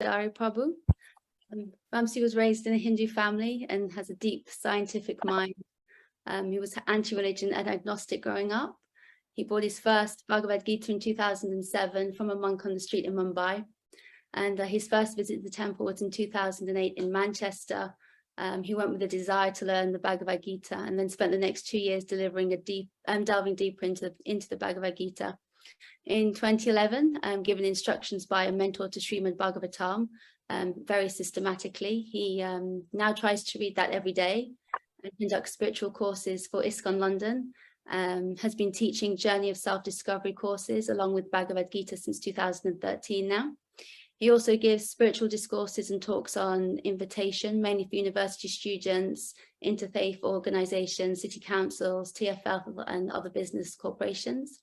Dhari Prabhu. Vamsi was raised in a Hindu family and has a deep scientific mind. He was anti-religion and agnostic growing up. He bought his first Bhagavad Gita in 2007 from a monk on the street in Mumbai. And his first visit to the temple was in 2008 in Manchester. He went with a desire to learn the Bhagavad Gita and then spent the next 2 years delivering delving deeper into the Bhagavad Gita. In 2011, given instructions by a mentor to Srimad Bhagavatam, very systematically, he now tries to read that every day and conducts spiritual courses for ISKCON London, has been teaching Journey of Self-Discovery courses along with Bhagavad Gita since 2013 now. He also gives spiritual discourses and talks on invitation, mainly for university students, interfaith organizations, city councils, TFL and other business corporations.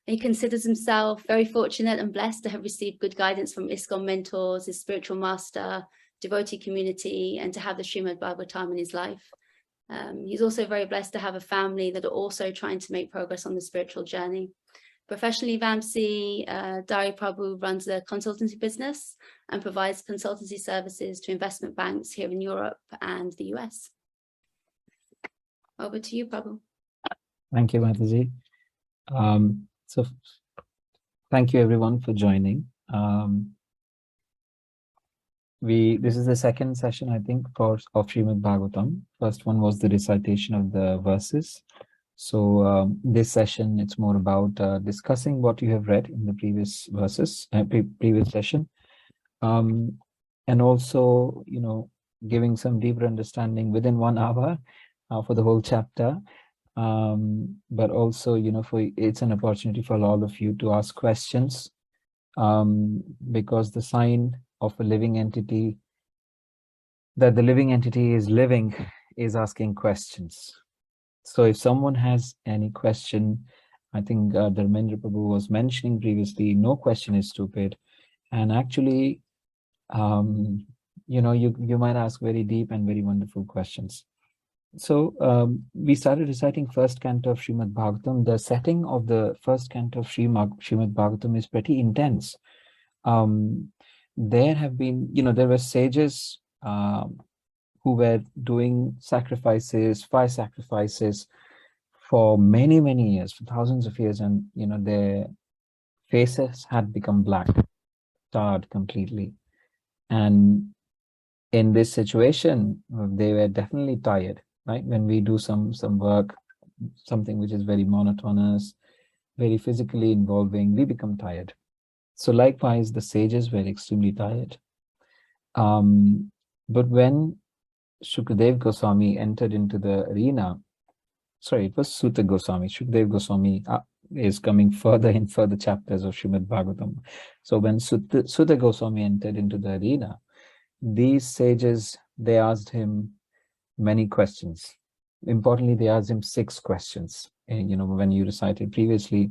He considers himself very fortunate and blessed to have received good guidance from ISKCON mentors, his spiritual master, devotee community, and to have the Srimad Bhagavatam in his life. He's also very blessed to have a family that are also trying to make progress on the spiritual journey. Professionally, Vamsi, Dhari Prabhu runs a consultancy business and provides consultancy services to investment banks here in Europe and the US. Over to you, Prabhu. Thank you, Mataji. So thank you everyone for joining. This is the second session, I think, of Srimad Bhagavatam. First one was the recitation of the verses. So this session, it's more about discussing what you have read in the previous verses, previous session, and also, giving some deeper understanding within 1 hour for the whole chapter. But also, it's an opportunity for all of you to ask questions, because the sign of a living entity, that the living entity is living, is asking questions. So if someone has any question, I think Dharmendra Prabhu was mentioning previously, no question is stupid. And actually, you might ask very deep and very wonderful questions. So we started reciting first canto of Srimad Bhagavatam. The setting of the first canto of Srimad Bhagavatam is pretty intense. There have been, there were sages who were doing sacrifices, fire sacrifices for many, many years, for thousands of years, and their faces had become black, tarred completely. And in this situation, they were definitely tired. Right? When we do some work, something which is very monotonous, very physically involving, we become tired. So likewise, the sages were extremely tired. But when Shukadeva Goswami entered into the arena, sorry, it was Suta Goswami. Shukadeva Goswami is coming further in further chapters of Srimad Bhagavatam. So when Suta Goswami entered into the arena, these sages, they asked him many questions. Importantly, they asked him 6 questions. And, when you recited previously,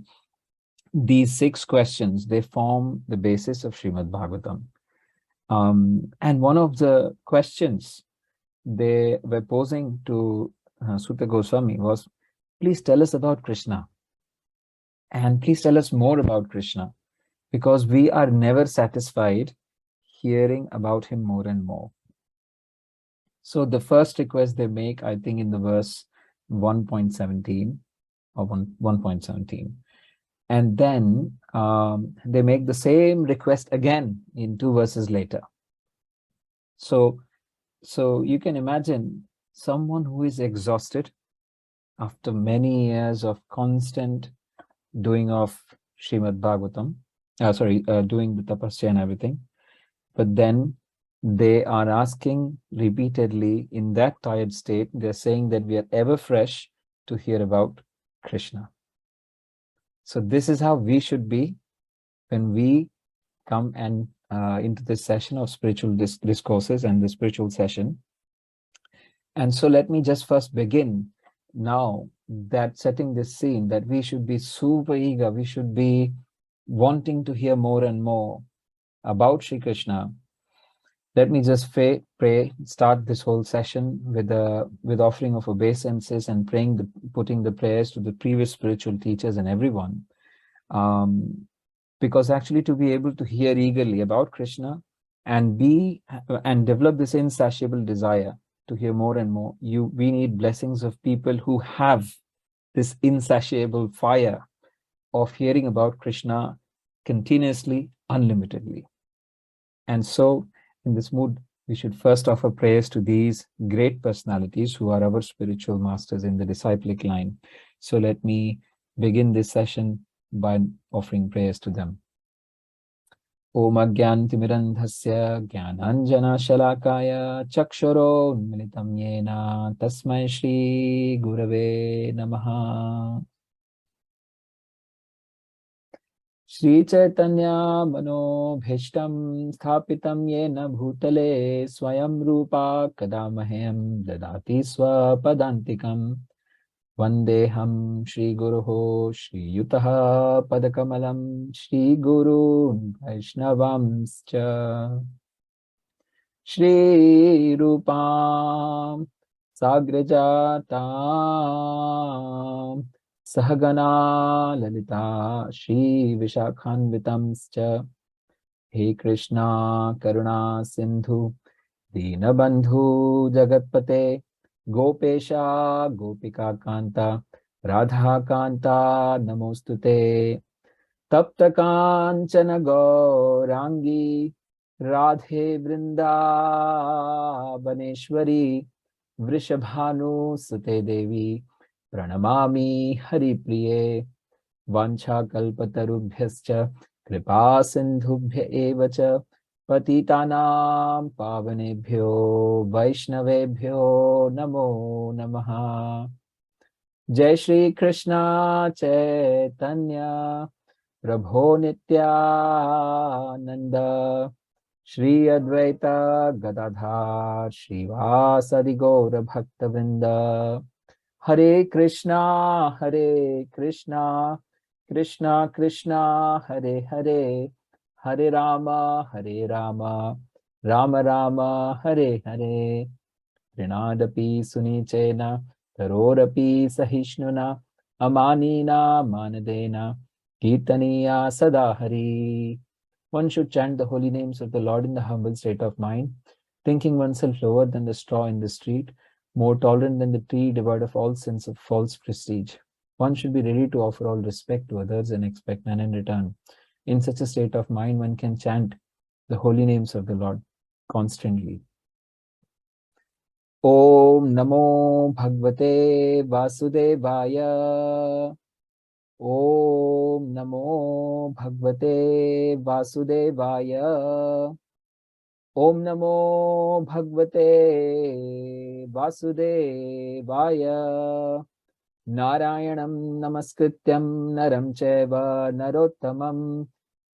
these 6 questions, they form the basis of Srimad Bhagavatam. And one of the questions they were posing to Suta Goswami was, please tell us about Krishna. And please tell us more about Krishna, because we are never satisfied hearing about him more and more. So the first request they make, I think, in the verse 1.17 or 1.17. And then they make the same request again in 2 verses later. So you can imagine someone who is exhausted after many years of constant doing of Srimad Bhagavatam, doing the tapasya and everything. But then they are asking repeatedly in that tired state, they're saying that we are ever fresh to hear about Krishna. So this is how we should be when we come and into this session of spiritual discourses and the spiritual session. And so let me just first begin now that setting this scene, that we should be super eager, we should be wanting to hear more and more about Sri Krishna. Let me just pray, start this whole session with offering of obeisances and putting the prayers to the previous spiritual teachers and everyone. Because actually to be able to hear eagerly about Krishna and develop this insatiable desire to hear more and more. We need blessings of people who have this insatiable fire of hearing about Krishna continuously, unlimitedly. And so, in this mood, we should first offer prayers to these great personalities who are our spiritual masters in the disciplic line. So let me begin this session by offering prayers to them. Om Agyantimirandhasya Gyananjana Shalakaya Chakshuro Unmilitam Yena Tasmai Shri Gurave Namaha. Shri Chaitanya Mano Bhishtam Sthapitam Yena Bhutale Swayam Rupa Kadamahem Dadati Swapadantikam Vandeham Shri Guruho Shri Yutaha Padakamalam Shri Guru Vaishnavamscha Shri Rupam Sagrajatam Sahagana Lalita Shri Vishakhanvitamscha He Krishna Karuna Sindhu Dinabandhu Jagatpate Gopesha Gopika Kanta Radha Kanta Namostute Tapta Kanchana Gaurangi Radhe Vrindavaneshwari Vrishabhanu Sute Devi Pranamami Hari Priye Vancha Kalpatarubhyascha Kripa Sindhubhya Evacha Patitanam Pavanebhyo Vaishnavebhyo Namo Namaha. Jai Shri Krishna Chaitanya Prabho Nityananda Shri Advaita Gadadhar Srivasadi Gaura Bhaktavrinda Hare Krishna Krishna Krishna Hare Hare Hare Rama Rama Rama Hare Hare Trinadapi Sunichena Tarorapi Sahishnuna Amanina Manadena Kirtaniya Sadahari. One should chant the holy names of the Lord in the humble state of mind, thinking oneself lower than the straw in the street, more tolerant than the tree, devoid of all sense of false prestige. One should be ready to offer all respect to others and expect none in return. In such a state of mind, one can chant the holy names of the Lord constantly. Om Namo Bhagavate Vasudevaya. Om Namo Bhagavate Vasudevaya. Om Namo Bhagavate Vasudevaya. Narayanam Namaskrityam Naram Chaiva Narottamam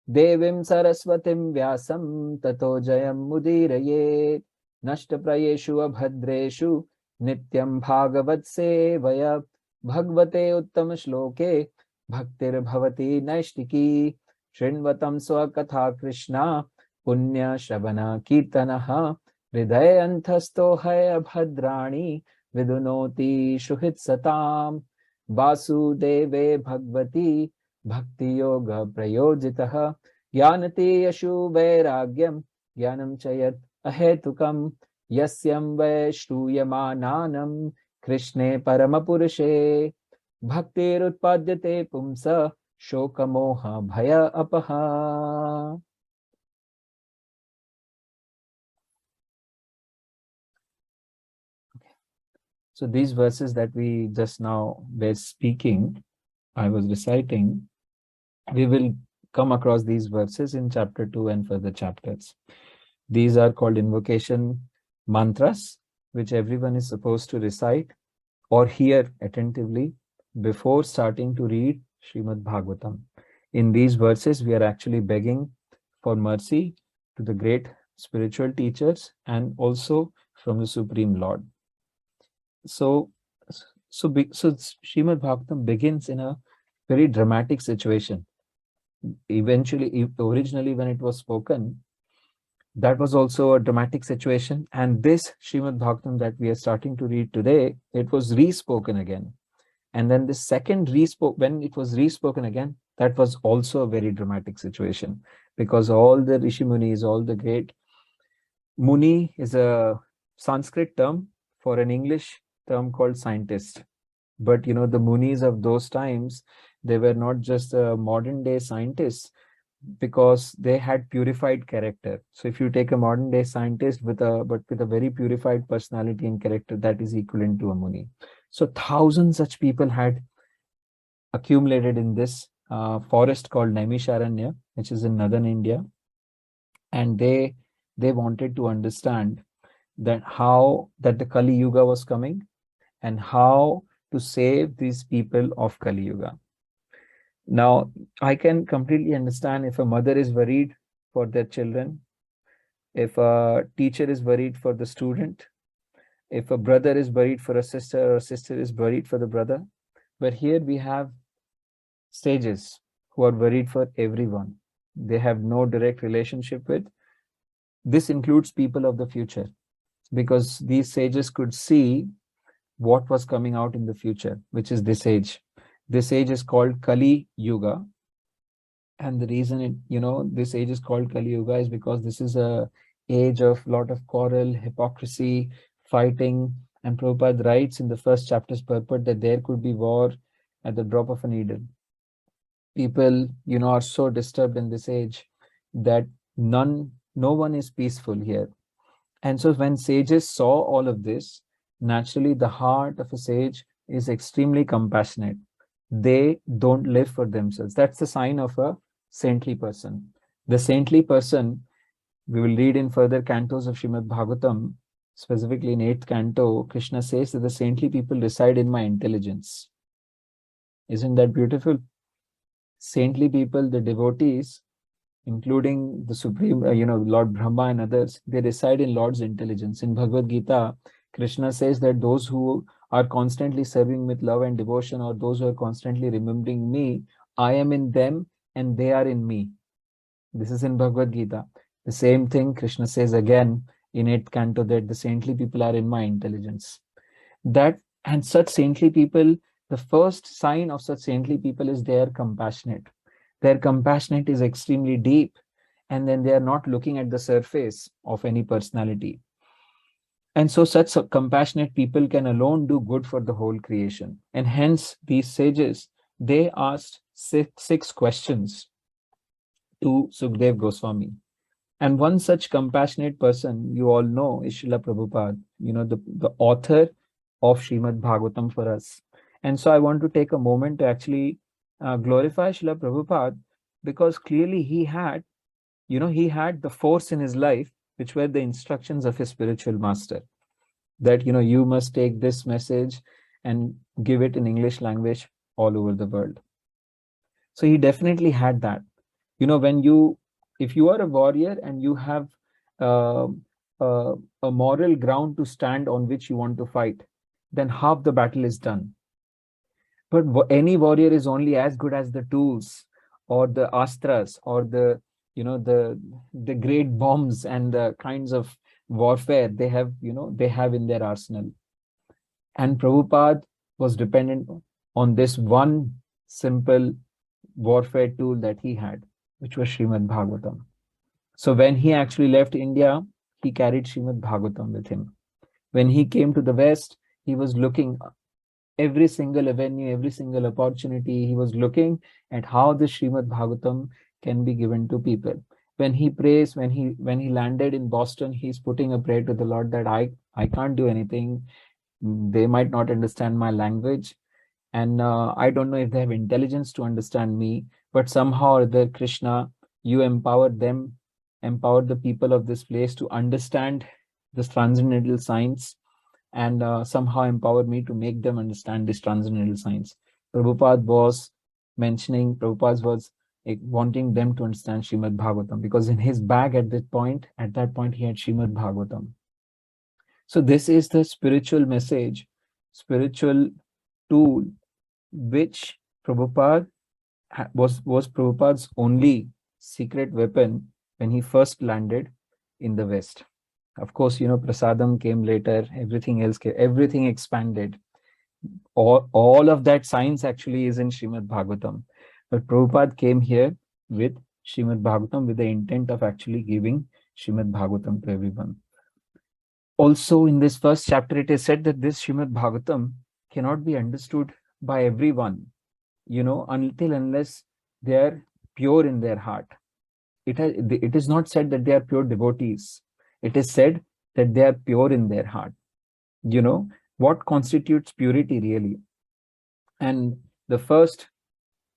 Devim Saraswatim Vyasam Tato Jayam Mudirayet Nashtaprayeshu Abhadreshu Nityam Bhagavat Sevaya Bhagavate Uttam Shloke Bhaktir Bhavati Naishtiki Shrinvatam Swakatha Krishna Punya Shabana Kirtanaha Hridayantasto Haya Bhadrani Vidunoti Shuhit Satam Vasudeve Bhagavati Bhakti Yoga Prayojitaha Yanati Yashu Vairagyam Yanam Chayat Ahetukam Yasyam Vaishruyamananam Krishne Paramapurushe Bhaktir Utpadyate Pumsa Shokamoha Bhaya Apaha. So these verses that we just now were speaking, I was reciting, we will come across these verses in chapter 2 and further chapters. These are called invocation mantras, which everyone is supposed to recite or hear attentively before starting to read Srimad Bhagavatam. In these verses, we are actually begging for mercy to the great spiritual teachers and also from the Supreme Lord. So Srimad Bhagavatam begins in a very dramatic situation. Originally when it was spoken, that was also a dramatic situation. And this Srimad Bhagavatam that we are starting to read today, it was re-spoken again. And then the second when it was re-spoken again, that was also a very dramatic situation, because all the Rishi Munis, all the great Muni is a Sanskrit term for an English term called scientist. But you know, the Munis of those times, they were not just modern day scientists, because they had purified character. So if you take a modern day scientist with a very purified personality and character, that is equivalent to a Muni. So thousands such people had accumulated in this forest called Naimisharanya, which is in northern India, and they wanted to understand that the Kali Yuga was coming, and how to save these people of Kali Yuga. Now, I can completely understand if a mother is worried for their children, if a teacher is worried for the student, if a brother is worried for a sister, or a sister is worried for the brother. But here we have sages who are worried for everyone. They have no direct relationship with. This includes people of the future, because these sages could see what was coming out in the future, which is this age. This age is called Kali Yuga. And the reason this age is called Kali Yuga is because this is a age of lot of quarrel, hypocrisy, fighting. And Prabhupada writes in the first chapter's purport that there could be war at the drop of a needle. People, are so disturbed in this age that no one is peaceful here. And so when sages saw all of this, naturally the heart of a sage is extremely compassionate. They don't live for themselves. That's the sign of a saintly person. The saintly person, we will read in further cantos of Srimad Bhagavatam, specifically in 8th canto, Krishna says that the saintly people reside in my intelligence. Isn't that beautiful? Saintly people, the devotees, including the Supreme, Lord Brahma and others, they reside in Lord's intelligence. In Bhagavad Gita, Krishna says that those who are constantly serving with love and devotion, or those who are constantly remembering me, I am in them and they are in me. This is in Bhagavad Gita. The same thing Krishna says again in 8th canto, that the saintly people are in my intelligence. And such saintly people, the first sign of such saintly people is they are compassionate. Their compassionate is extremely deep, and then they are not looking at the surface of any personality. And so such compassionate people can alone do good for the whole creation. And hence these sages, they asked six questions to Sukdev Goswami. And one such compassionate person, you all know, is Srila Prabhupada, the author of Srimad Bhagavatam for us. And so I want to take a moment to actually glorify Srila Prabhupada, because clearly he had the force in his life, which were the instructions of his spiritual master, that, you must take this message and give it in English language all over the world. So he definitely had that. If you are a warrior and you have a moral ground to stand on which you want to fight, then half the battle is done. But any warrior is only as good as the tools or the astras or the great bombs and the kinds of warfare they have in their arsenal. And Prabhupada was dependent on this one simple warfare tool that he had, which was Srimad Bhagavatam. So when he actually left India, he carried Srimad Bhagavatam with him. When he came to the West, he was looking every single avenue, every single opportunity. He was looking at how the Srimad Bhagavatam can be given to people. When he prays, when he landed in Boston, he's putting a prayer to the Lord that I can't do anything. They might not understand my language, and I don't know if they have intelligence to understand me, but somehow or other, Krishna, you empower the people of this place to understand this transcendental science, and somehow empower me to make them understand this transcendental science. Prabhupada was wanting them to understand Srimad Bhagavatam, because in his bag at that point, he had Srimad Bhagavatam. So this is the spiritual message, spiritual tool, which Prabhupada was Prabhupada's only secret weapon when he first landed in the West. Of course, Prasadam came later, everything else came, everything expanded. All of that science actually is in Srimad Bhagavatam. But Prabhupada came here with Srimad Bhagavatam with the intent of actually giving Srimad Bhagavatam to everyone. Also, in this first chapter, it is said that this Srimad Bhagavatam cannot be understood by everyone, until unless they are pure in their heart. It is not said that they are pure devotees. It is said that they are pure in their heart. What constitutes purity really? And the first,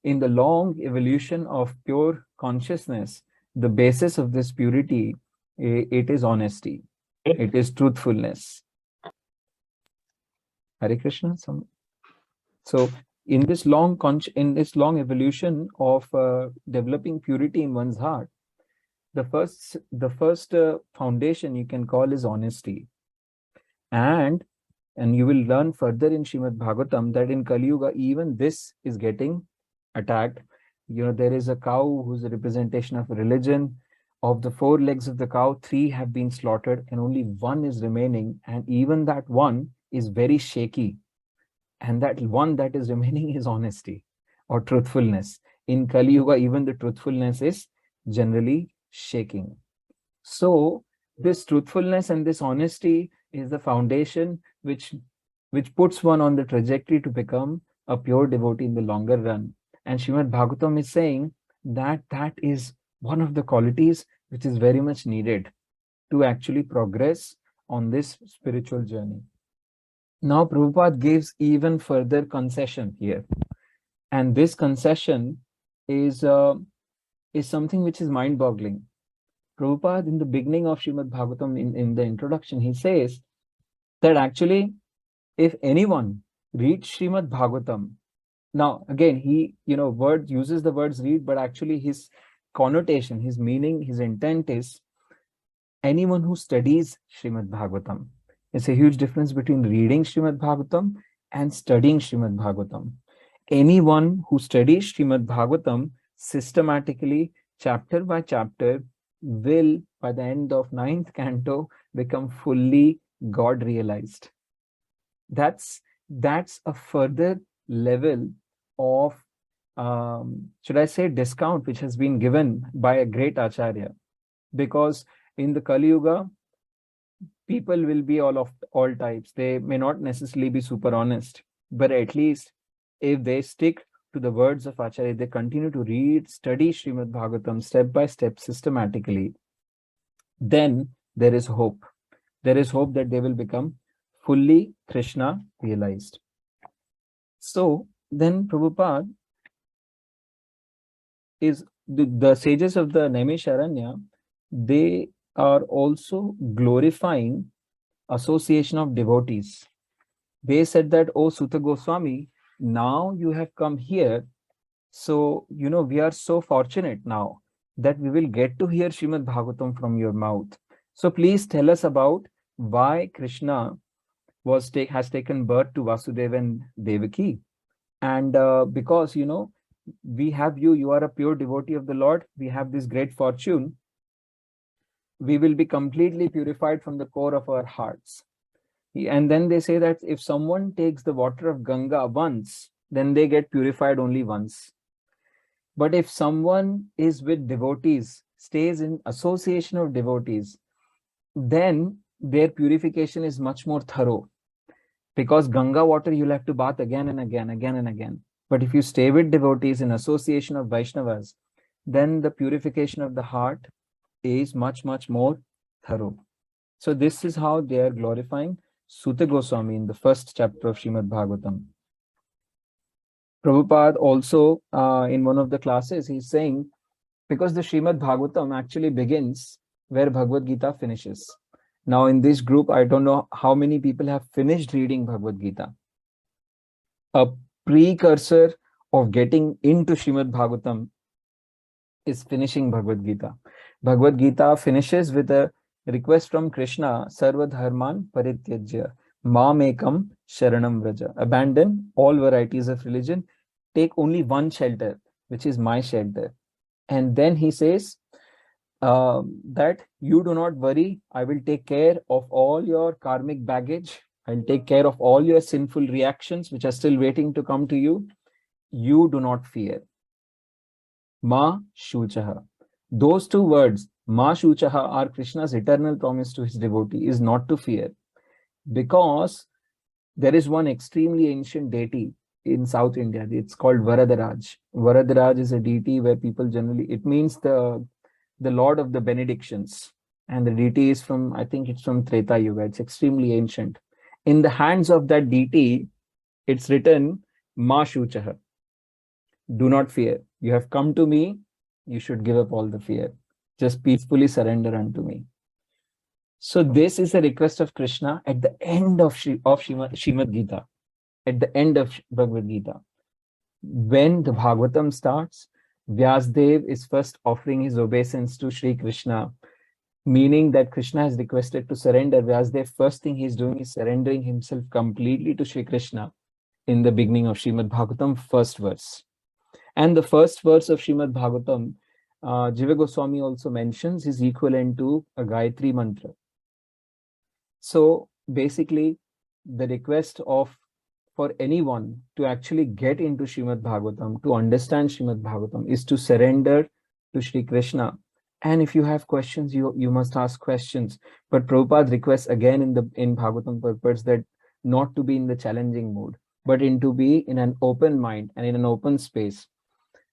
in the long evolution of pure consciousness, the basis of this purity, it is honesty. It is truthfulness. Hare Krishna. So in this long evolution of developing purity in one's heart, the first foundation you can call is honesty. And you will learn further in Srimad Bhagavatam that in Kali Yuga, even this is getting attacked. There is a cow who's a representation of religion. Of the 4 legs of the cow, 3 have been slaughtered and only 1 is remaining. And even that 1 is very shaky. And that 1 that is remaining is honesty or truthfulness. In Kali Yuga, even the truthfulness is generally shaking. So this truthfulness and this honesty is the foundation which puts one on the trajectory to become a pure devotee in the longer run. And Srimad Bhagavatam is saying that that is one of the qualities which is very much needed to actually progress on this spiritual journey. Now Prabhupada gives even further concession here. And this concession is something which is mind-boggling. Prabhupada, in the beginning of Srimad Bhagavatam, in the introduction, he says that actually, if anyone reads Srimad Bhagavatam, now again, he uses the words read, but actually his connotation, his meaning, his intent is anyone who studies Srimad Bhagavatam. It's a huge difference between reading Srimad Bhagavatam and studying Srimad Bhagavatam. Anyone who studies Srimad Bhagavatam systematically, chapter by chapter, will, by the end of 9th canto, become fully God realized. That's a further level of, should I say, discount which has been given by a great Acharya. Because in the Kali Yuga, people will be all types. They may not necessarily be super honest, but at least if they stick to the words of Acharya, they continue to read, study Srimad Bhagavatam step by step systematically, then there is hope. There is hope that they will become fully Krishna realized. So then Prabhupada is the sages of the Naimisharanya, they are also glorifying association of devotees. They said that, oh Sutta Goswami, now you have come here, so we are so fortunate now that we will get to hear Srimad Bhagavatam from your mouth. So please tell us about why Krishna has taken birth to Vasudeva and Devaki. And because we have you are a pure devotee of the Lord, we have this great fortune, we will be completely purified from the core of our hearts. And then they say that if someone takes the water of Ganga once, then they get purified only once. But if someone is with devotees, stays in association of devotees, then their purification is much more thorough. Because Ganga water you'll have to bath again and again, again and again. But if you stay with devotees in association of Vaishnavas, then the purification of the heart is much, much more thorough. So this is how they are glorifying Sutta Goswami in the first chapter of Srimad Bhagavatam. Prabhupada also, in one of the classes, he's saying, because the Srimad Bhagavatam actually begins where Bhagavad Gita finishes. Now in this group, I don't know how many people have finished reading Bhagavad Gita. A precursor of getting into Srimad Bhagavatam is finishing Bhagavad Gita. Bhagavad Gita finishes with a request from Krishna, Sarva Dharman Parityajya, Mamekam Sharanam Vraja. Abandon all varieties of religion, take only one shelter, which is my shelter. And then he says that you do not worry, I will take care of all your karmic baggage. I'll take care of all your sinful reactions which are still waiting to come to you. You do not fear. Ma Shuchaha. Those two words, Ma Shuchaha, or Krishna's eternal promise to his devotee, is not to fear, because there is one extremely ancient deity in South India. It's called Varadaraj. Varadaraj is a deity where people generally, it means the Lord of the benedictions. And the deity is from, I think it's from Treta Yuga. It's extremely ancient. In the hands of that deity, it's written, Ma Shuchaha. Do not fear. You have come to me. You should give up all the fear. Just peacefully surrender unto me. So this is a request of Krishna at the end of Srimad Gita, at the end of Bhagavad Gita. When the Bhagavatam starts, Vyasdev is first offering his obeisance to Sri Krishna, meaning that Krishna has requested to surrender. Vyasdev, first thing he's doing is surrendering himself completely to Sri Krishna in the beginning of Srimad Bhagavatam, first verse. And the first verse of Srimad Bhagavatam, Jiva Goswami also mentions, is equivalent to a Gayatri mantra. So basically, the request for anyone to actually get into Srimad Bhagavatam, to understand Srimad Bhagavatam, is to surrender to Sri Krishna. And if you have questions, you must ask questions. But Prabhupada requests again in Bhagavatam purports that not to be in the challenging mood, but to be in an open mind and in an open space.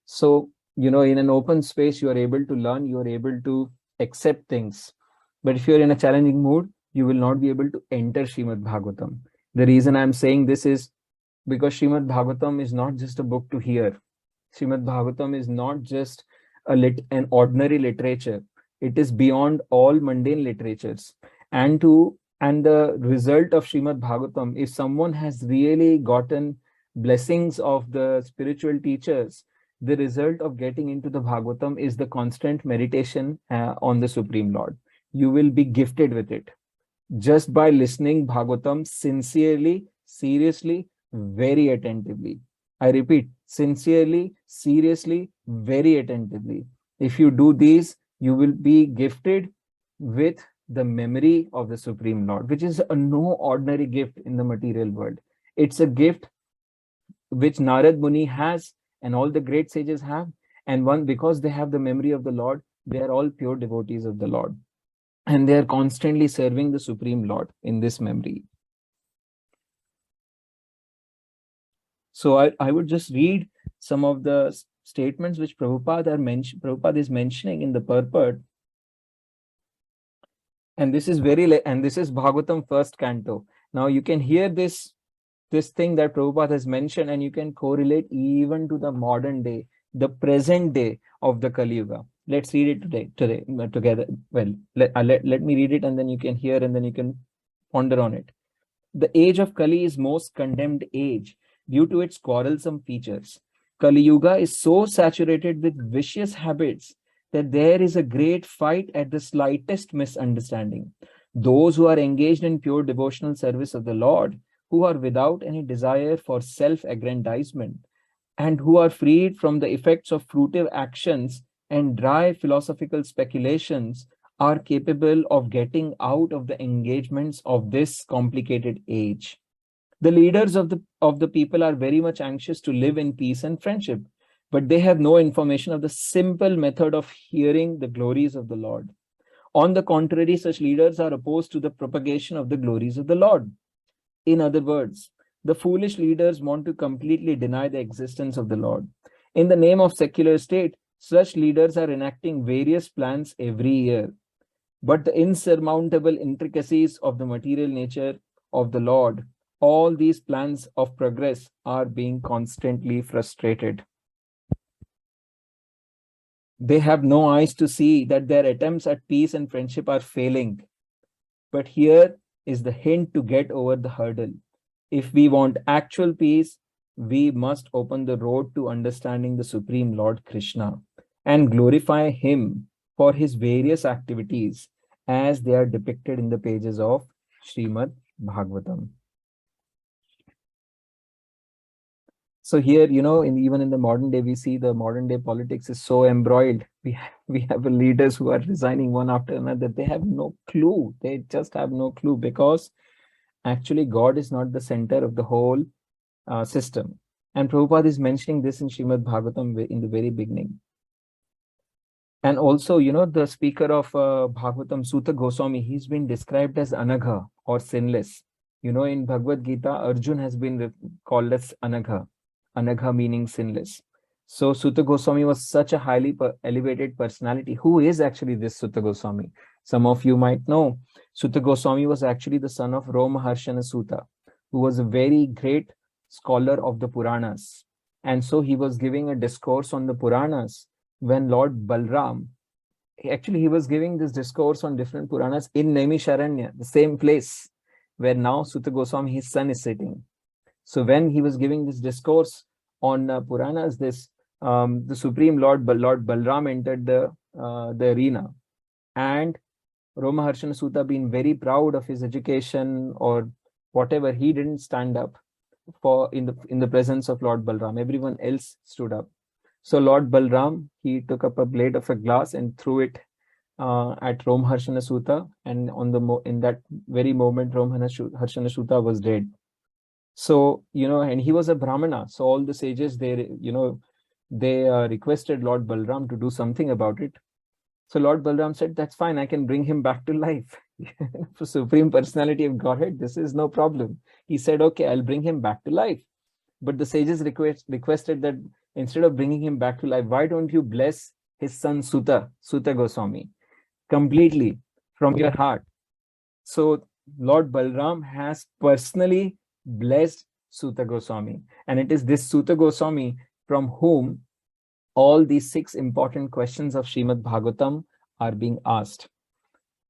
So, in an open space, you are able to learn, you are able to accept things. But if you're in a challenging mood, you will not be able to enter Srimad Bhagavatam. The reason I'm saying this is because Srimad Bhagavatam is not just a book to hear. Srimad Bhagavatam is not just an ordinary literature. It is beyond all mundane literatures. And the result of Srimad Bhagavatam, if someone has really gotten blessings of the spiritual teachers, the result of getting into the Bhagavatam is the constant meditation on the Supreme Lord. You will be gifted with it just by listening Bhagavatam sincerely, seriously, very attentively. I repeat, sincerely, seriously, very attentively. If you do these, you will be gifted with the memory of the Supreme Lord, which is no ordinary gift in the material world. It's a gift which Narad Muni has and all the great sages have. And because they have the memory of the Lord, they are all pure devotees of the Lord. And they are constantly serving the Supreme Lord in this memory. So I would just read some of the statements which Prabhupada is mentioning in the purport. And this is Bhagavatam first canto. Now you can hear this thing that Prabhupada has mentioned, and you can correlate even to the modern day, the present day of the Kali Yuga. Let's read it together. Well, let me read it, and then you can hear, and then you can ponder on it. The age of Kali is most condemned age due to its quarrelsome features. Kali Yuga is so saturated with vicious habits that there is a great fight at the slightest misunderstanding. Those who are engaged in pure devotional service of the Lord, who are without any desire for self-aggrandizement, and who are freed from the effects of fruitive actions and dry philosophical speculations, are capable of getting out of the engagements of this complicated age. The leaders of the people are very much anxious to live in peace and friendship, but they have no information of the simple method of hearing the glories of the Lord. On the contrary, such leaders are opposed to the propagation of the glories of the Lord. In other words, the foolish leaders want to completely deny the existence of the Lord. In the name of secular state, such leaders are enacting various plans every year. But the insurmountable intricacies of the material nature of the Lord, all these plans of progress are being constantly frustrated. They have no eyes to see that their attempts at peace and friendship are failing. But here is the hint to get over the hurdle. If we want actual peace, we must open the road to understanding the Supreme Lord Krishna and glorify him for his various activities as they are depicted in the pages of Srimad Bhagavatam. So here, even in the modern day, we see the modern day politics is so embroiled. We have leaders who are resigning one after another. They have no clue. They just have no clue, because actually God is not the center of the whole system. And Prabhupada is mentioning this in Srimad Bhagavatam in the very beginning. And also, the speaker of Bhagavatam, Suta Goswami, he's been described as Anagha or sinless. In Bhagavad Gita, Arjun has been called as Anagha. Anagha meaning sinless. So Suta Goswami was such a highly elevated personality. Who is actually this Suta Goswami? Some of you might know. Suta Goswami was actually the son of Romaharshana Suta, who was a very great scholar of the Puranas. And so he was giving a discourse on the Puranas when Lord Balram, he was giving this discourse on different Puranas in Naimisharanya, the same place where now Suta Goswami, his son, is sitting. So when he was giving this discourse on Puranas, the Supreme Lord Balram entered the arena, and Romaharshana Suta, being very proud of his education or whatever, he didn't stand up in the presence of Lord Balram. Everyone else stood up. So Lord Balram, he took up a blade of a glass and threw it at Romaharshana Suta, and in that very moment, Romaharshana Suta was dead. So, and he was a Brahmana. So all the sages, they requested Lord Balram to do something about it. So Lord Balram said, that's fine, I can bring him back to life. For Supreme Personality of Godhead, this is no problem. He said, okay, I'll bring him back to life. But the sages requested that instead of bringing him back to life, why don't you bless his son Suta Goswami, completely from your heart? So Lord Balram has personally blessed Suta Goswami. And it is this Suta Goswami from whom all these 6 important questions of Srimad Bhagavatam are being asked.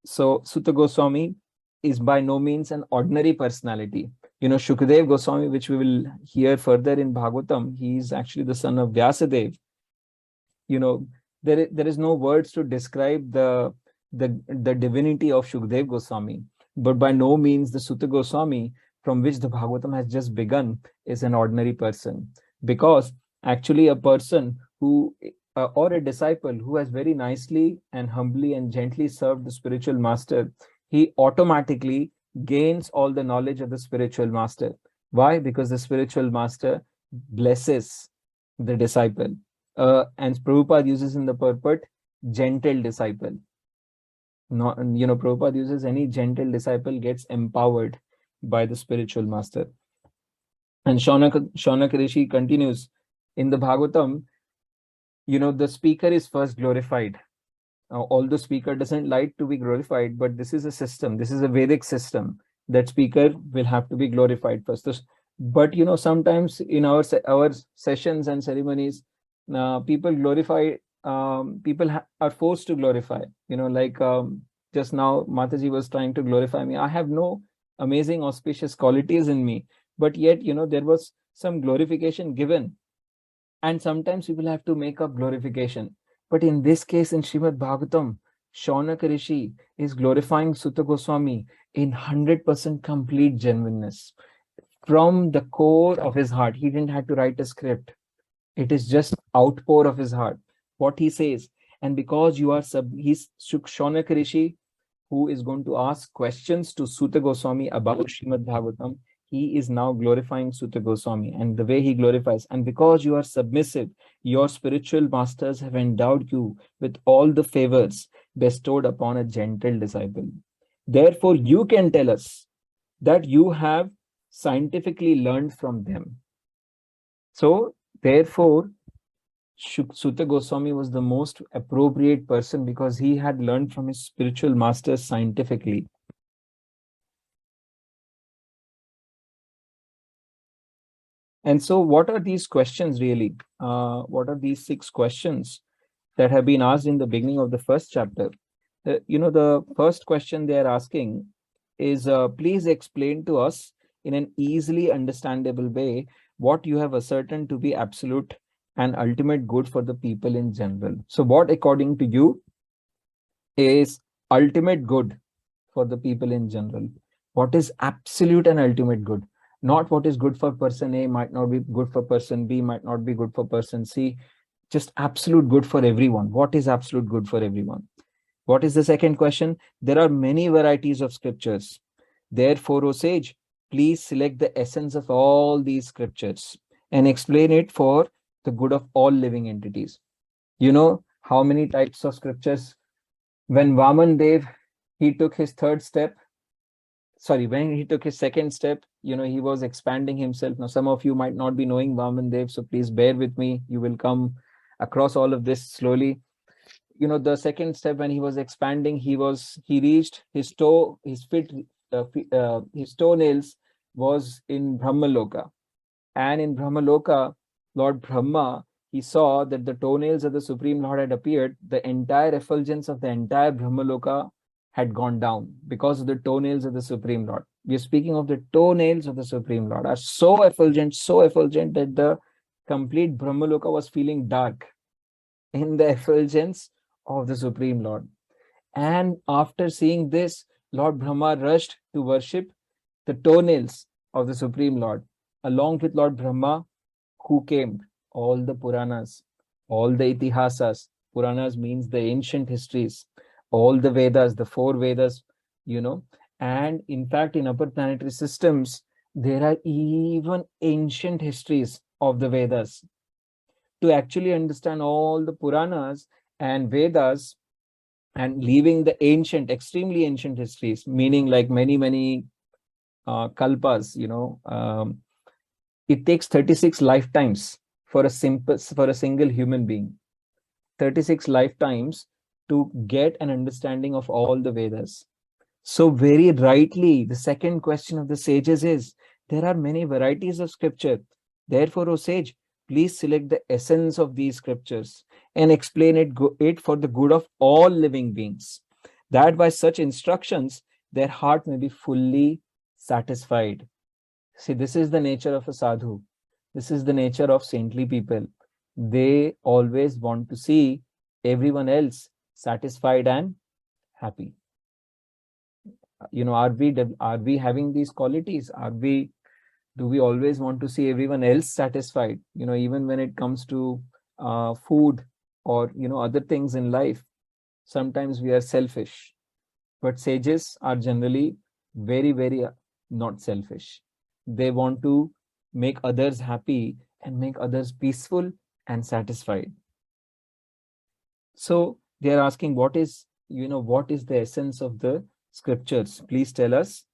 So Suta Goswami is by no means an ordinary personality. Shukadev Goswami, which we will hear further in Bhagavatam, he is actually the son of Vyasadev. There is no words to describe the divinity of Shukadev Goswami, but by no means the Suta Goswami from which the Bhagavatam has just begun is an ordinary person, because actually a person who or a disciple who has very nicely and humbly and gently served the spiritual master, he automatically gains all the knowledge of the spiritual master. Why? Because the spiritual master blesses the disciple. And Prabhupada uses in the purport, gentle disciple. Prabhupada uses any gentle disciple gets empowered by the spiritual master. And Shaunaka Rishi continues, in the Bhagavatam, the speaker is first glorified. Although speaker doesn't like to be glorified, but this is a system, this is a Vedic system, that speaker will have to be glorified first. But sometimes in our sessions and ceremonies, people glorify, people are forced to glorify. Just now Mataji was trying to glorify me. I have no amazing auspicious qualities in me, but yet there was some glorification given. And sometimes people have to make up glorification. But in this case, in Srimad Bhagavatam, Shaunaka Rishi is glorifying Suta Goswami in 100% complete genuineness. From the core of his heart, he didn't have to write a script. It is just outpour of his heart, what he says. And because he's Shaunaka Rishi, who is going to ask questions to Suta Goswami about Srimad Bhagavatam, he is now glorifying Suta Goswami, and the way he glorifies. And because you are submissive, your spiritual masters have endowed you with all the favors bestowed upon a gentle disciple. Therefore, you can tell us that you have scientifically learned from them. So, therefore, Suta Goswami was the most appropriate person because he had learned from his spiritual masters scientifically. And so what are these questions really? What are these 6 questions that have been asked in the beginning of the first chapter? The first question they are asking is, please explain to us in an easily understandable way what you have ascertained to be absolute and ultimate good for the people in general. So what, according to you, is ultimate good for the people in general? What is absolute and ultimate good? Not what is good for person A might not be good for person B, might not be good for person C. Just absolute good for everyone. What is absolute good for everyone? What is the second question? There are many varieties of scriptures. Therefore, O sage, please select the essence of all these scriptures and explain it for the good of all living entities. How many types of scriptures? When Vaman Dev, he took his third step, when he took his second step, he was expanding himself. Now, some of you might not be knowing Vaman Dev, so please bear with me. You will come across all of this slowly. The second step, when he was expanding, he reached his his toenails was in Brahmaloka. And in Brahmaloka, Lord Brahma, he saw that the toenails of the Supreme Lord had appeared. The entire effulgence of the entire Brahmaloka had gone down because of the toenails of the Supreme Lord. We are speaking of the toenails of the Supreme Lord are so effulgent that the complete Brahmaloka was feeling dark in the effulgence of the Supreme Lord. And after seeing this, Lord Brahma rushed to worship the toenails of the Supreme Lord. Along with Lord Brahma, who came? All the Puranas, all the Itihasas. Puranas means the ancient histories, all the Vedas, the four Vedas, and in fact, in upper planetary systems, there are even ancient histories of the Vedas. To actually understand all the Puranas and Vedas and leaving the ancient, extremely ancient histories, meaning like many kalpas, it takes 36 lifetimes for a single human being. 36 lifetimes to get an understanding of all the Vedas. So very rightly, the second question of the sages is, there are many varieties of scripture. Therefore, O sage, please select the essence of these scriptures and explain it for the good of all living beings, that by such instructions, their heart may be fully satisfied. See, this is the nature of a sadhu. This is the nature of saintly people. They always want to see everyone else satisfied and happy. Are we having these qualities? Do we always want to see everyone else satisfied? Even when it comes to food or other things in life, sometimes we are selfish. But sages are generally very, very not selfish. They want to make others happy and make others peaceful and satisfied. So they are asking, what is the essence of the scriptures? Please tell us,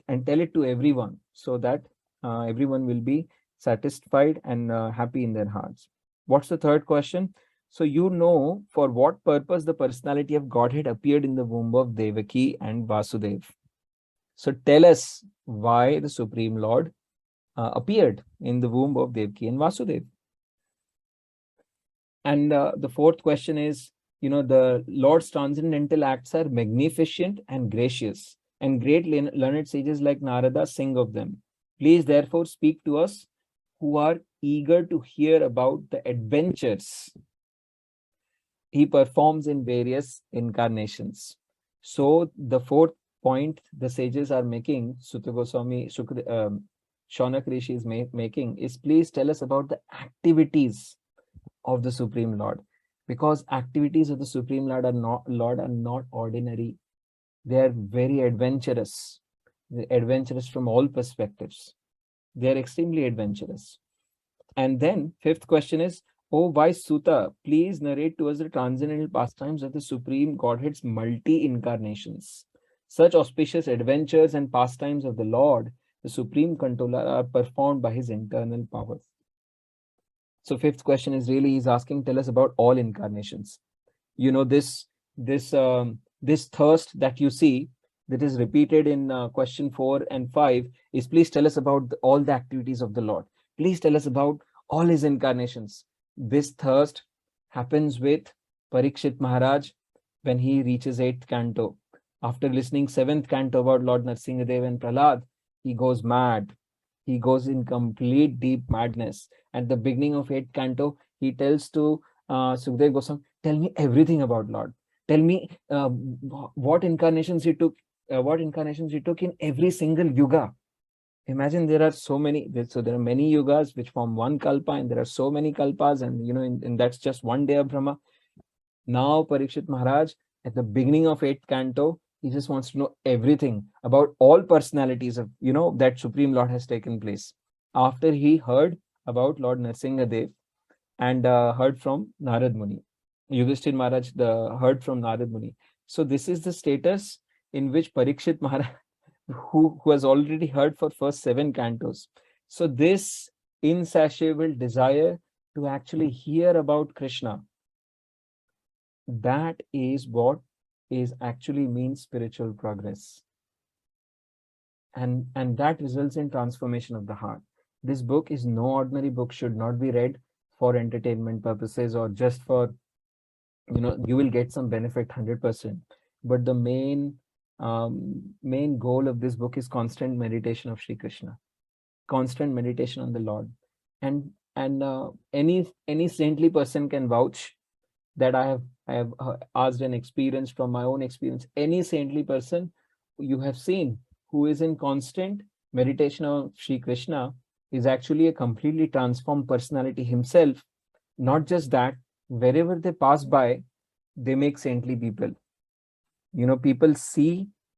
and tell it to everyone, so that everyone will be satisfied and happy in their hearts. What's the third question? So for what purpose the personality of Godhead appeared in the womb of Devaki and Vasudev. So tell us why the Supreme Lord appeared in the womb of Devaki and Vasudev. And the fourth question is, the Lord's transcendental acts are magnificent and gracious, and great learned sages like Narada sing of them. Please therefore speak to us who are eager to hear about the adventures he performs in various incarnations. So the fourth point the sages are making, Sutta Goswami, Shaunak Rishi is making, is please tell us about the activities of the Supreme Lord, because activities of the Supreme Lord are not ordinary. They are very adventurous. They're adventurous from all perspectives. They are extremely adventurous. And then fifth question is, oh wise Sutta, please narrate to us the transcendental pastimes of the Supreme Godhead's multi-incarnations. Such auspicious adventures and pastimes of the Lord, the Supreme Controller, are performed by his internal powers. So fifth question is really, he's asking, tell us about all incarnations. This thirst that you see, that is repeated in question 4 and 5, is please tell us about all the activities of the Lord. Please tell us about all his incarnations. This thirst happens with Parikshit Maharaj when he reaches 8th canto. After listening 7th canto about Lord Narsingadev and Prahlad, he goes mad. He goes in complete deep madness. At the beginning of 8th canto, he tells to Sukadeva Goswami, tell me everything about Lord. Tell me what incarnations he took in every single yuga. Imagine there are so many, so there are many yugas which form one kalpa, and there are so many kalpas, and and that's just one day of Brahma. Now Parikshit Maharaj, at the beginning of 8th canto, he just wants to know everything about all personalities of that Supreme Lord has taken place. After he heard about Lord Narsingadev and heard from Narad Muni. Yudhishthir Maharaj heard from Narad Muni. So this is the status in which Parikshit Maharaj, who has already heard for first 7 cantos. So this insatiable desire to actually hear about Krishna, that is what is actually means spiritual progress. And that results in transformation of the heart. This book is no ordinary book, should not be read for entertainment purposes or just for, you will get some benefit 100%. But the main goal of this book is constant meditation of Sri Krishna, constant meditation on the Lord. And any saintly person can vouch that I have asked and experienced from my own experience. Any saintly person you have seen who is in constant meditation of Sri Krishna is actually a completely transformed personality himself. Not just that, wherever they pass by, they make saintly people. People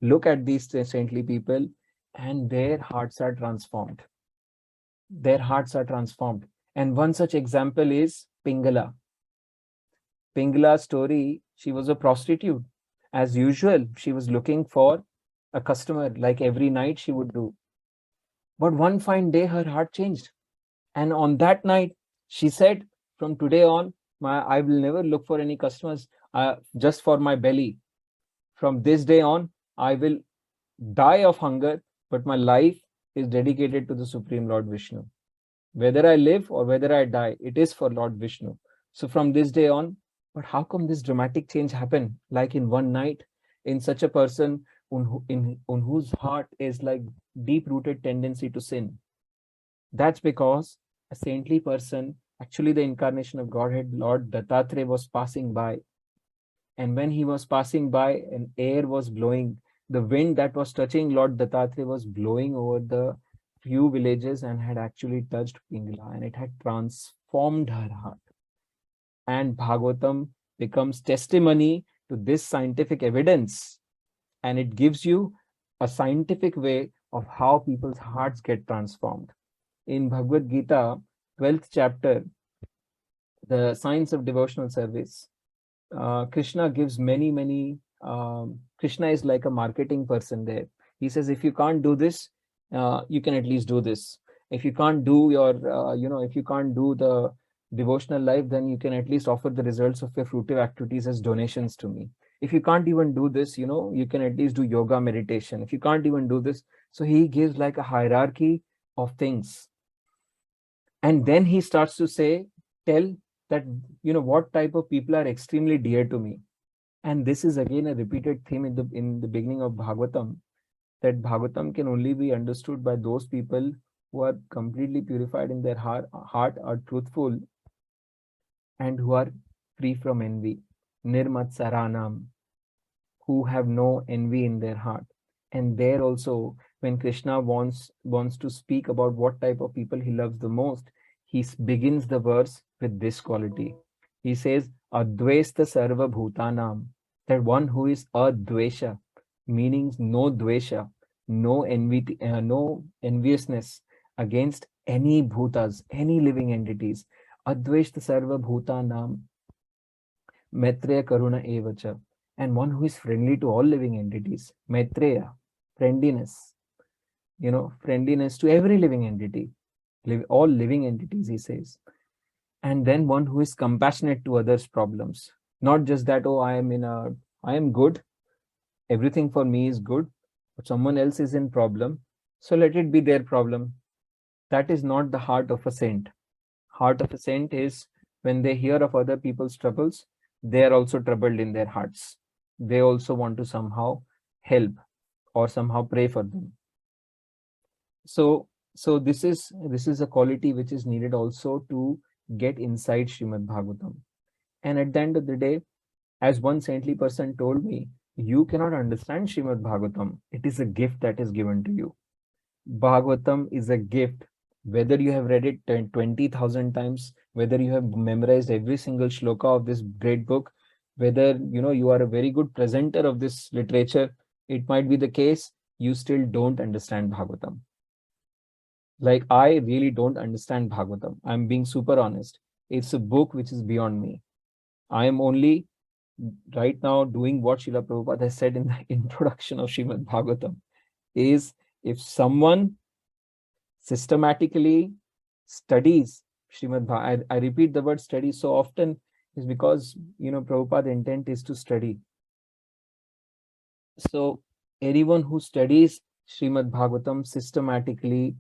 look at these saintly people, and their hearts are transformed. Their hearts are transformed. And one such example is Pingala. Pingala's story, she was a prostitute. As usual, she was looking for a customer like every night she would do. But one fine day, her heart changed. And on that night, she said, from today on, I will never look for any customers just for my belly. From this day on, I will die of hunger, but my life is dedicated to the Supreme Lord Vishnu. Whether I live or whether I die, it is for Lord Vishnu. So from this day on, but how come this dramatic change happened like in one night in such a person on whose heart is like deep-rooted tendency to sin? That's because a saintly person, actually the incarnation of Godhead, Lord Dattatreya, was passing by. And when he was passing by, an air was blowing. The wind that was touching Lord Dattatreya was blowing over the few villages and had actually touched Pingala, and it had transformed her heart. And Bhagavatam becomes testimony to this scientific evidence, and it gives you a scientific way of how people's hearts get transformed. In Bhagavad Gita, 12th chapter, the science of devotional service, Krishna gives many. Krishna is like a marketing person there. He says, if you can't do this, you can at least do this. If you can't do if you can't do the devotional life, then you can at least offer the results of your fruitive activities as donations to me. If you can't even do this, you can at least do yoga, meditation. If you can't even do this, so he gives like a hierarchy of things. And then he starts to tell that, what type of people are extremely dear to me. And this is again a repeated theme in the beginning of Bhagavatam, that Bhagavatam can only be understood by those people who are completely purified in their heart, are truthful, and who are free from envy. Nirmatsaranam, who have no envy in their heart. And there also, when Krishna wants to speak about what type of people he loves the most, he begins the verse with this quality. He says, Advesta Sarva Bhutanam, that one who is Advesha, meaning no Dvesha, no envy, no enviousness against any bhutas, any living entities. Advesta Sarva Bhutanam, Maitreya Karuna Evacha, and one who is friendly to all living entities. Maitreya, friendliness, friendliness to every living entity, all living entities, he says. And then one who is compassionate to others' problems. Not just that, oh, I am good, everything for me is good, but someone else is in problem, so let it be their problem. That is not the heart of a saint. Heart of a saint is when they hear of other people's troubles, they are also troubled in their hearts. They also want to somehow help or somehow pray for them. So this is a quality which is needed also to get inside Srimad Bhagavatam. And at the end of the day, as one saintly person told me, you cannot understand Srimad Bhagavatam. It is a gift that is given to you. Bhagavatam is a gift. Whether you have read it 20,000 times, whether you have memorized every single shloka of this great book, whether you are a very good presenter of this literature, it might be the case you still don't understand Bhagavatam. Like, I really don't understand Bhagavatam. I'm being super honest. It's a book which is beyond me. I am only right now doing what Srila Prabhupada has said in the introduction of Srimad Bhagavatam, is if someone systematically studies Srimad Bhagavatam, I repeat the word study so often is because, Prabhupada's intent is to study. So anyone who studies Srimad Bhagavatam systematically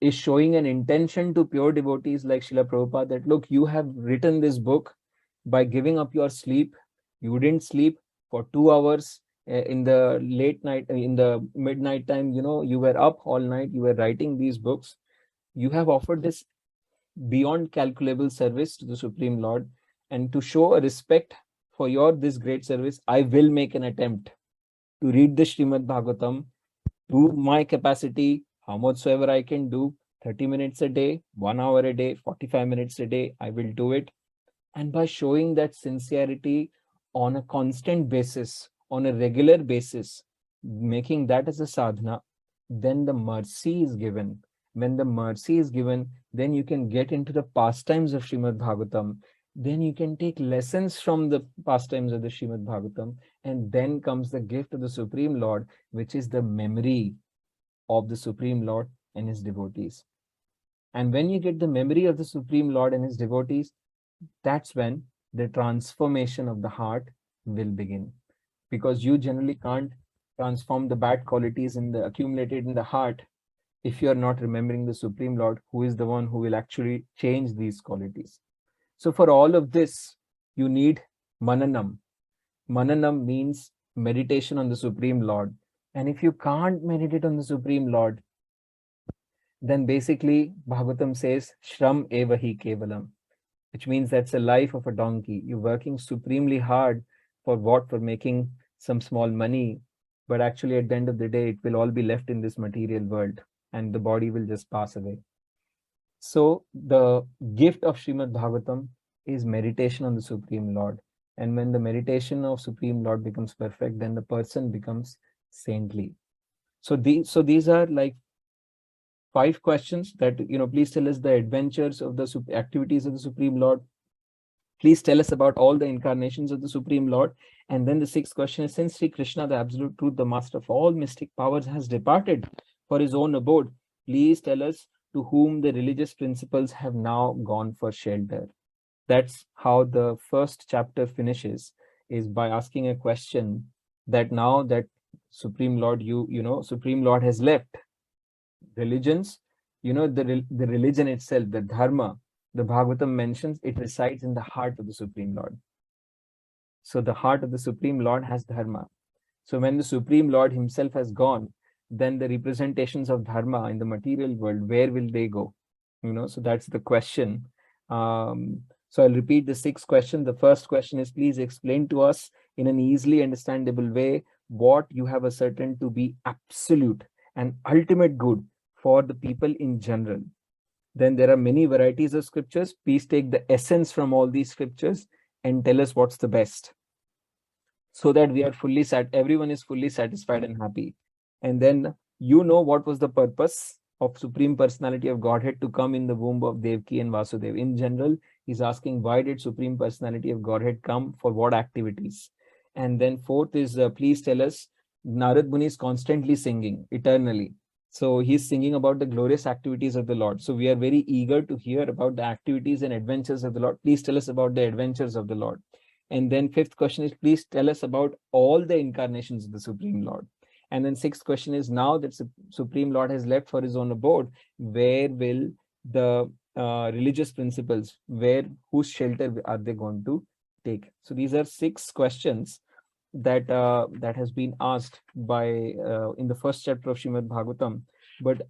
is showing an intention to pure devotees like Srila Prabhupada that, look, you have written this book by giving up your sleep. You didn't sleep for 2 hours in the late night, in the midnight time, you were up all night, you were writing these books. You have offered this beyond calculable service to the Supreme Lord, and to show a respect for this great service, I will make an attempt to read the Srimad Bhagavatam to my capacity, how much soever I can do, 30 minutes a day, 1 hour a day, 45 minutes a day, I will do it. And by showing that sincerity on a constant basis, on a regular basis, making that as a sadhana, then the mercy is given. When the mercy is given, then you can get into the pastimes of Srimad Bhagavatam. Then you can take lessons from the pastimes of the Srimad Bhagavatam. And then comes the gift of the Supreme Lord, which is the memory of the Supreme Lord and his devotees. And when you get the memory of the Supreme Lord and his devotees, that's when the transformation of the heart will begin. Because you generally can't transform the bad qualities accumulated in the heart if you are not remembering the Supreme Lord, who is the one who will actually change these qualities. So for all of this, you need mananam. Mananam means meditation on the Supreme Lord. And if you can't meditate on the Supreme Lord, then basically Bhagavatam says, Shram evahi kevalam, which means that's a life of a donkey. You're working supremely hard for what? For making some small money. But actually, at the end of the day, it will all be left in this material world and the body will just pass away. So the gift of Srimad Bhagavatam is meditation on the Supreme Lord. And when the meditation of Supreme Lord becomes perfect, then the person becomes saintly. So these are like 5 questions that, please tell us the adventures of the activities of the Supreme Lord. Please tell us about all the incarnations of the Supreme Lord. And then the 6th question is, since Sri Krishna, the absolute truth, the master of all mystic powers, has departed for his own abode, please tell us to whom the religious principles have now gone for shelter. That's how the first chapter finishes, is by asking a question that now that Supreme Lord, Supreme Lord has left, religions, the religion itself, the dharma, the Bhagavatam mentions, it resides in the heart of the Supreme Lord. So the heart of the Supreme Lord has dharma. So when the Supreme Lord himself has gone, then the representations of dharma in the material world, where will they go? So that's the question. So I'll repeat the 6 questions. The first question is, please explain to us in an easily understandable way what you have ascertained to be absolute and ultimate good for the people in general. Then there are many varieties of scriptures. Please take the essence from all these scriptures and tell us what's the best, so that we are everyone is fully satisfied and happy. And then what was the purpose of Supreme Personality of Godhead to come in the womb of Devaki and Vasudev. In general, he's asking, why did Supreme Personality of Godhead come, for what activities? And then 4th is, please tell us, Narad Muni is constantly singing eternally. So he's singing about the glorious activities of the Lord. So we are very eager to hear about the activities and adventures of the Lord. Please tell us about the adventures of the Lord. And then 5th question is, please tell us about all the incarnations of the Supreme Lord. And then 6th question is, now that Supreme Lord has left for his own abode, where will the religious principles, whose shelter are they going to take? So these are 6 questions that has been asked by in the first chapter of Srimad Bhagavatam. But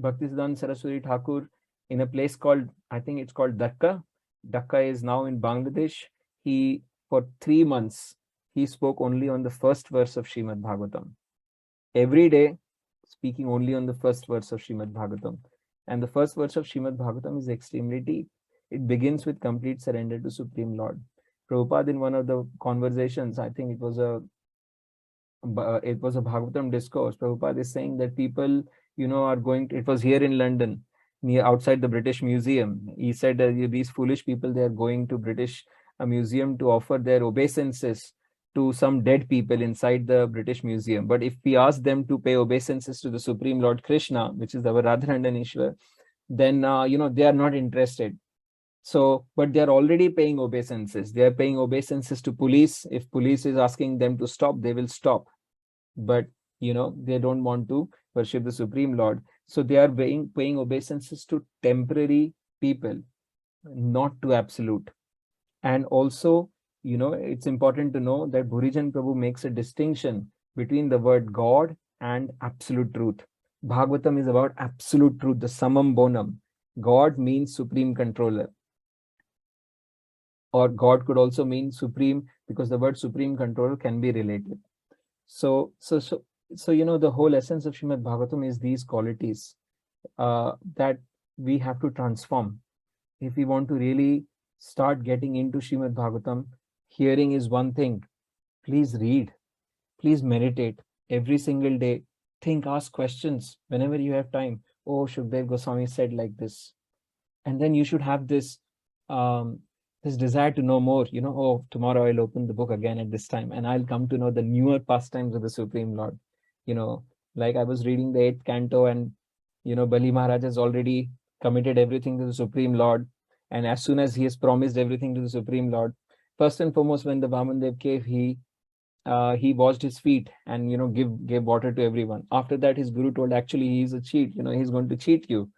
Bhaktisiddhanta Saraswati Thakur, in a place called, I think it's called Dhaka. Dhaka is now in Bangladesh. He, for 3 months, he spoke only on the first verse of Srimad Bhagavatam. Every day, speaking only on the first verse of Srimad Bhagavatam. And the first verse of Srimad Bhagavatam is extremely deep. It begins with complete surrender to Supreme Lord. Prabhupada, in one of the conversations, I think it was a Bhagavatam discourse, Prabhupada is saying that people, are going to, it was here in London, near outside the British Museum. He said these foolish people, they are going to British museum to offer their obeisances to some dead people inside the British Museum. But if we ask them to pay obeisances to the Supreme Lord Krishna, which is our Radhanandan Ishwar, then they are not interested. So, but they are already paying obeisances. They are paying obeisances to police. If police is asking them to stop, they will stop. But they don't want to worship the Supreme Lord. So they are paying obeisances to temporary people, not to absolute. And also, it's important to know that Bhurijan Prabhu makes a distinction between the word God and absolute truth. Bhagavatam is about absolute truth, the summum bonum. God means supreme controller. Or God could also mean supreme, because the word supreme controller can be related. So the whole essence of Srimad Bhagavatam is these qualities that we have to transform. If we want to really start getting into Srimad Bhagavatam, hearing is one thing. Please read, please meditate every single day. Think, ask questions whenever you have time. Oh, Shukdev Goswami said like this. And then you should have this this desire to know more. Oh, tomorrow I'll open the book again at this time and I'll come to know the newer pastimes of the Supreme Lord. Like I was reading the 8th canto, and Bali Maharaj has already committed everything to the Supreme Lord. And as soon as he has promised everything to the Supreme Lord, first and foremost, when the Vamandev came, he washed his feet and gave water to everyone. After that, his guru told, actually he's a cheat. He's going to cheat you.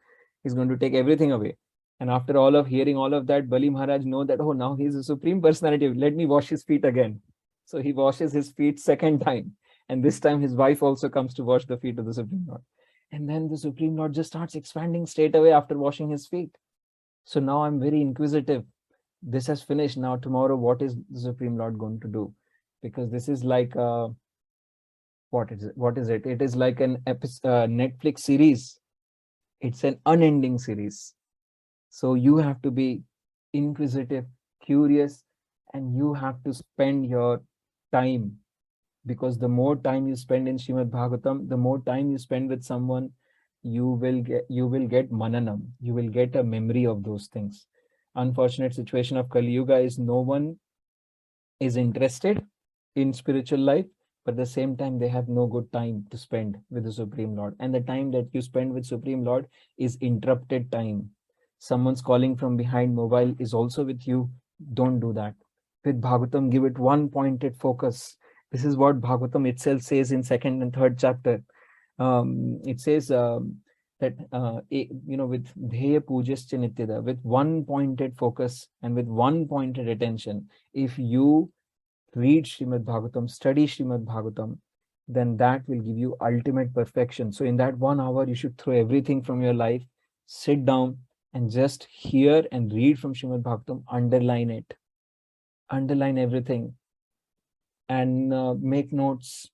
He's going to take everything away. And after hearing all of that, Bali Maharaj know that, oh, now he's a supreme personality. Let me wash his feet again. So he washes his feet second time. And this time his wife also comes to wash the feet of the Supreme Lord. And then the Supreme Lord just starts expanding straight away after washing his feet. So now I'm very inquisitive. This has finished. Now tomorrow, what is the Supreme Lord going to do? Because this is like, what is it? It is like an Netflix series. It's an unending series. So you have to be inquisitive, curious, and you have to spend your time, because the more time you spend in Srimad Bhagavatam, the more time you spend with someone, you will get mananam. You will get a memory of those things. Unfortunate situation of Kali Yuga is no one is interested in spiritual life, but at the same time they have no good time to spend with the Supreme Lord. And the time that you spend with Supreme Lord is interrupted time. Someone's calling from behind mobile is also with you. Don't do that. With Bhagavatam, give it one pointed focus. This is what Bhagavatam itself says in 2nd and 3rd chapter. It says that with dheya pujas nityada, with one pointed focus and with one pointed attention, if you read Srimad Bhagavatam, study Srimad Bhagavatam, then that will give you ultimate perfection. So in that 1 hour, you should throw everything from your life, sit down and just hear and read from Srimad Bhagavatam, underline it, underline everything, and make notes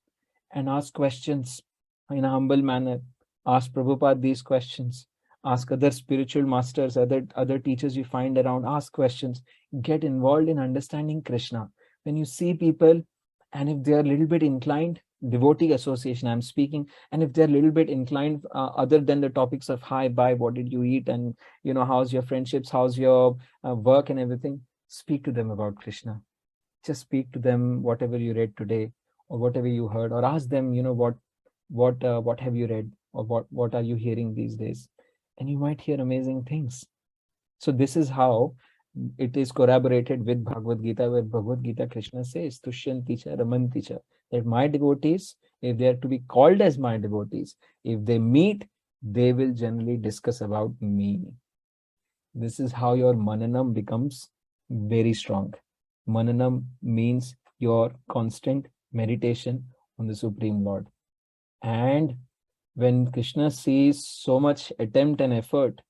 and ask questions in a humble manner. Ask Prabhupada these questions. Ask other spiritual masters, other teachers you find around. Ask questions. Get involved in understanding Krishna. When you see people, and if they are a little bit inclined, devotee association I'm speaking, and if they're a little bit inclined other than the topics of hi, bye, what did you eat, and how's your friendships, how's your work and everything, speak to them about Krishna. Just speak to them whatever you read today or whatever you heard, or ask them, what have you read, or what are you hearing these days, and you might hear amazing things. So this is how it is corroborated with Bhagavad Gita, where Bhagavad Gita Krishna says, Tushyanti cha ramanti cha, that my devotees, if they are to be called as my devotees, if they meet, they will generally discuss about me. This is how your mananam becomes very strong. Mananam means your constant meditation on the Supreme Lord. And when Krishna sees so much attempt and effort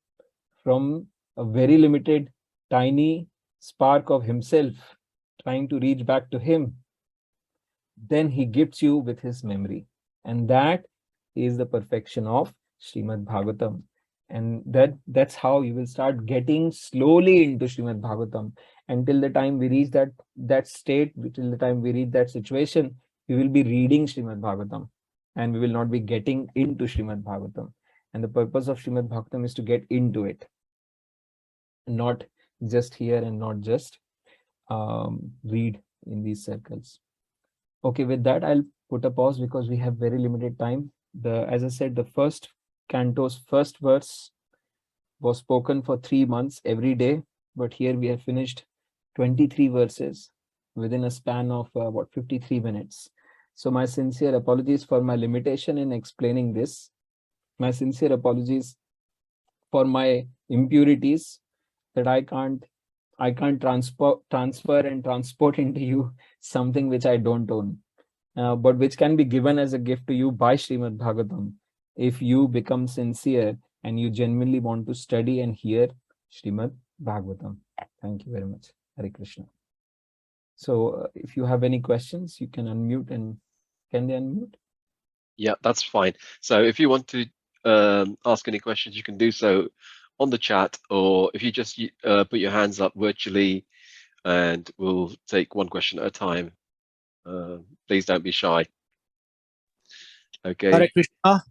from a very limited, tiny spark of himself trying to reach back to him, then he gifts you with his memory. And that is the perfection of Srimad Bhagavatam. And that's how you will start getting slowly into Srimad Bhagavatam. Until the time we reach that state, till the time we reach that situation, we will be reading Srimad Bhagavatam and we will not be getting into Srimad Bhagavatam. And the purpose of Srimad Bhagavatam is to get into it, not just hear and not just read in these circles. Okay, with that, I'll put a pause because we have very limited time. As I said, the first canto's first verse was spoken for 3 months every day, but here we have finished 23 verses within a span of 53 minutes. So my sincere apologies for my limitation in explaining this. My sincere apologies for my impurities that I can't transfer and transport into you something which I don't own, but which can be given as a gift to you by Srimad Bhagavatam if you become sincere and you genuinely want to study and hear Srimad Bhagavatam. Thank you very much. Hare Krishna. So if you have any questions, you can unmute. And can they unmute? Yeah, that's fine. So if you want to ask any questions, you can do so on the chat, or if you just put your hands up virtually, and we'll take one question at a time. Please don't be shy. Okay. Hare Krishna.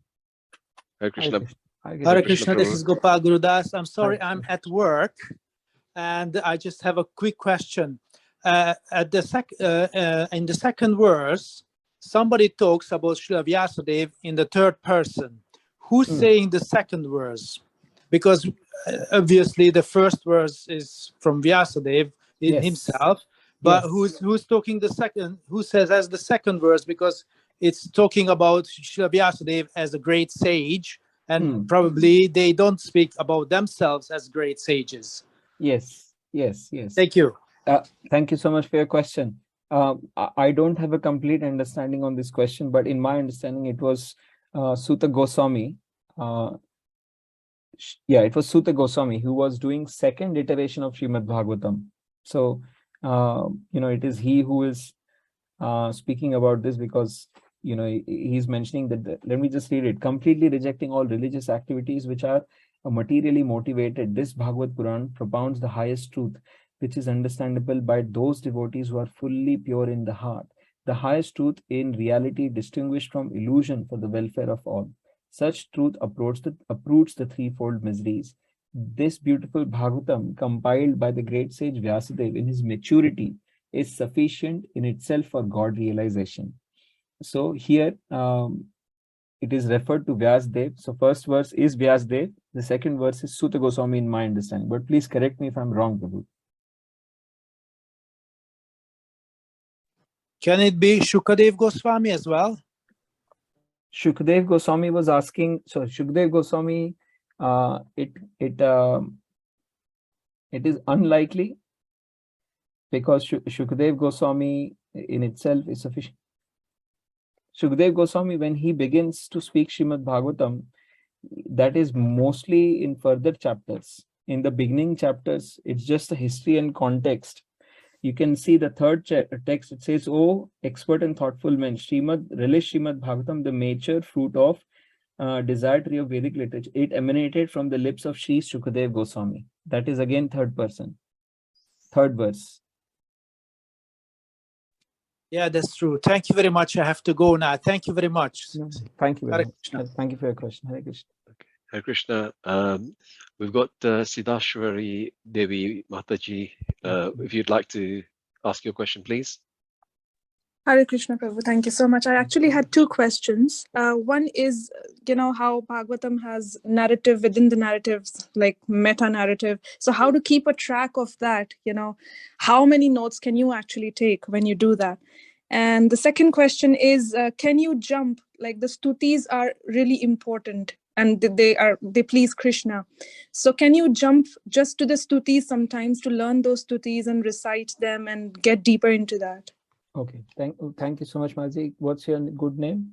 Hare Krishna. Hare Krishna. This is Gopal Gurudas. I'm sorry, Hare I'm at work, and I just have a quick question. In the second verse, somebody talks about Srila Vyasadeva in the third person. Who's saying the second verse? Because obviously the first verse is from Vyasadeva himself, but who's talking the second? Who says as the second verse? Because it's talking about Srila Vyasadeva as a great sage, and probably they don't speak about themselves as great sages. Yes. Thank you. Thank you so much for your question. I don't have a complete understanding on this question, but in my understanding, it was Suta Goswami. It was Suta Goswami who was doing second iteration of Srimad Bhagavatam. So, it is he who is speaking about this, because, he's mentioning that, let me just read it. Completely rejecting all religious activities which are materially motivated, this Bhagavad Puran propounds the highest truth, which is understandable by those devotees who are fully pure in the heart. The highest truth in reality distinguished from illusion for the welfare of all. Such truth uproots the threefold miseries. This beautiful Bhagavatam, compiled by the great sage Vyasadeva in his maturity, is sufficient in itself for God realization. So here it is referred to Vyasadeva. So first verse is Vyasadeva. The second verse is Suta Goswami in my understanding. But please correct me if I'm wrong, Prabhu. Can it be Shukadev Goswami as well? Shukadev Goswami was asking. So Shukadev Goswami, it is unlikely, because Shukadev Goswami in itself is sufficient. Shukadev Goswami, when he begins to speak Srimad Bhagavatam, that is mostly in further chapters. In the beginning chapters, it's just a history and context. You can see the third text. It says, "Oh, expert and thoughtful men, relish Srimad Bhagavatam, the mature fruit of desired tree of Vedic literature. It emanated from the lips of Sri Shukadev Goswami." That is again third person, third verse. Yeah, that's true. Thank you very much. I have to go now. Thank you very much. Thank you very Hare much. Krishna. Thank you for your question. Hare Krishna. Okay. Hare Krishna. We've got Siddhashwari Devi Mataji. If you'd like to ask your question, please. Hare Krishna Prabhu, thank you so much. I actually had two questions. One is, how Bhagavatam has narrative within the narratives, like meta narrative. So how to keep a track of that, how many notes can you actually take when you do that? And the second question is, can you jump, like the stutis are really important and they please Krishna. So can you jump just to the stutis sometimes to learn those stutis and recite them and get deeper into that? Okay, thank you so much, Maji. What's your good name?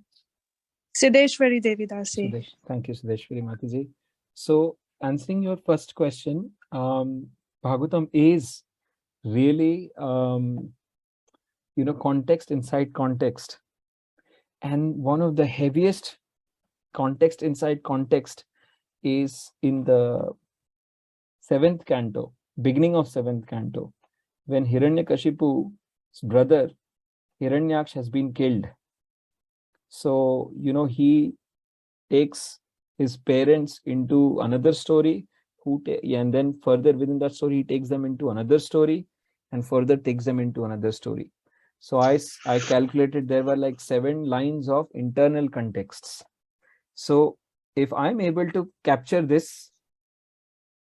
Siddheshwari Devi Dasi. Thank you, Siddheshwari Mataji. So, answering your first question, Bhagavatam is really, context inside context. And one of the heaviest context inside context is in the 7th canto, beginning of 7th canto, when Hiranyakashipu's brother Hiranyaksh has been killed. So, he takes his parents into another story, and then further within that story, he takes them into another story, and further takes them into another story. So I calculated there were like 7 lines of internal contexts. So if I'm able to capture this,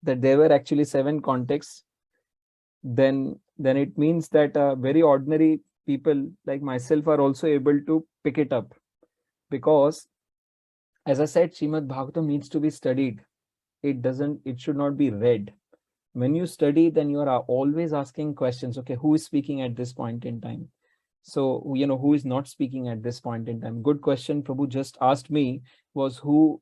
that there were actually 7 contexts, then it means that very ordinary people like myself are also able to pick it up. Because as I said, Srimad Bhagavatam needs to be studied. It should not be read. When you study, then you are always asking questions. Okay, who is speaking at this point in time? So, who is not speaking at this point in time? Good question Prabhu just asked me was who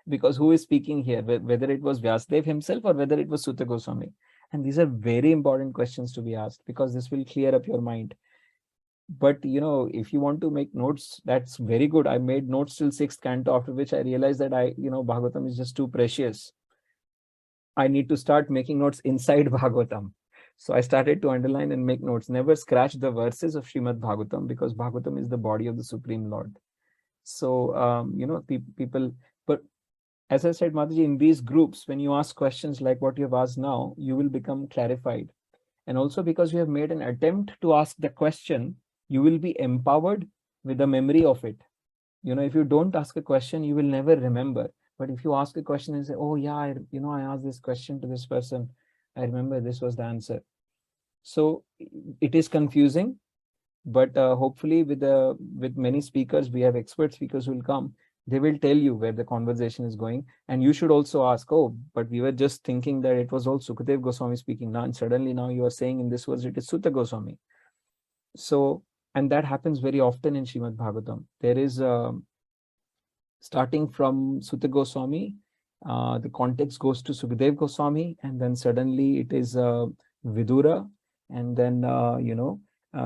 because who is speaking here, whether it was Vyasadeva himself or whether it was Suta Goswami. And these are very important questions to be asked, because this will clear up your mind. But if you want to make notes, that's very good. I made notes till 6th canto, after which I realized that Bhagavatam is just too precious. I need to start making notes inside Bhagavatam. So I started to underline and make notes. Never scratch the verses of Srimad Bhagavatam, because Bhagavatam is the body of the Supreme Lord. So, people, but as I said, Mataji, in these groups, when you ask questions like what you have asked now, you will become clarified. And also because you have made an attempt to ask the question, you will be empowered with the memory of it. If you don't ask a question, you will never remember. But if you ask a question and say, oh yeah, I asked this question to this person, I remember this was the answer. So it is confusing, but hopefully with many speakers, we have expert speakers who will come. They will tell you where the conversation is going. And you should also ask, oh, but we were just thinking that it was all Sukadeva Goswami speaking now, and suddenly now you are saying in this verse it is Suta Goswami. So, and that happens very often in Srimad Bhagavatam. There is starting from Suta Goswami, the context goes to Sukadeva Goswami, and then suddenly it is Vidura, and then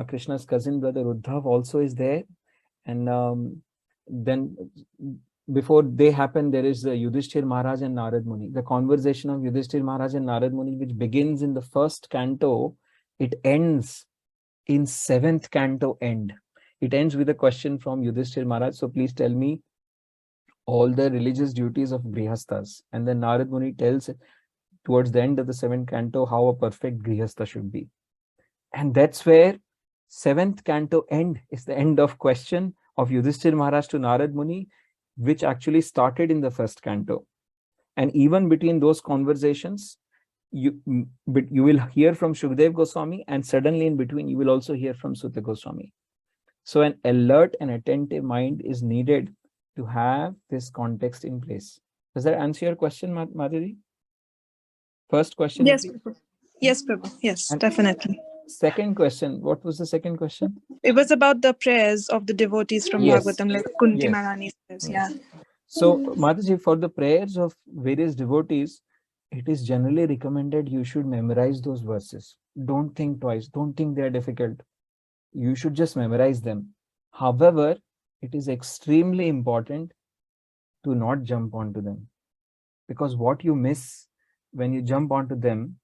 Krishna's cousin brother Uddhav also is there, and then before they happen, there is Yudhishthir Maharaj and Narad Muni. The conversation of Yudhishthir Maharaj and Narad Muni, which begins in the 1st canto, it ends in 7th canto end. It ends with a question from Yudhishthir Maharaj. So please tell me all the religious duties of Grihasthas. And then Narad Muni tells towards the end of the 7th canto how a perfect Grihastha should be. And that's where 7th canto end is the end of question of Yudhishthir Maharaj to Narad Muni, which actually started in the 1st canto. And even between those conversations, you will hear from Shukdev Goswami, and suddenly in between you will also hear from Suta Goswami. So an alert and attentive mind is needed to have this context in place. Does that answer your question, Madhuri? First question? Yes, Prabhu. Yes, Prabhu. Yes, And definitely. Second question. What was the second question? It was about the prayers of the devotees from Yes. Bhagavatam, like Kunti Yes. Maharani's prayers. Yes. Yeah. So, Mataji, for the prayers of various devotees, it is generally recommended you should memorize those verses. Don't think twice. Don't think they are difficult. You should just memorize them. However, it is extremely important to not jump onto them, because what you miss when you jump onto them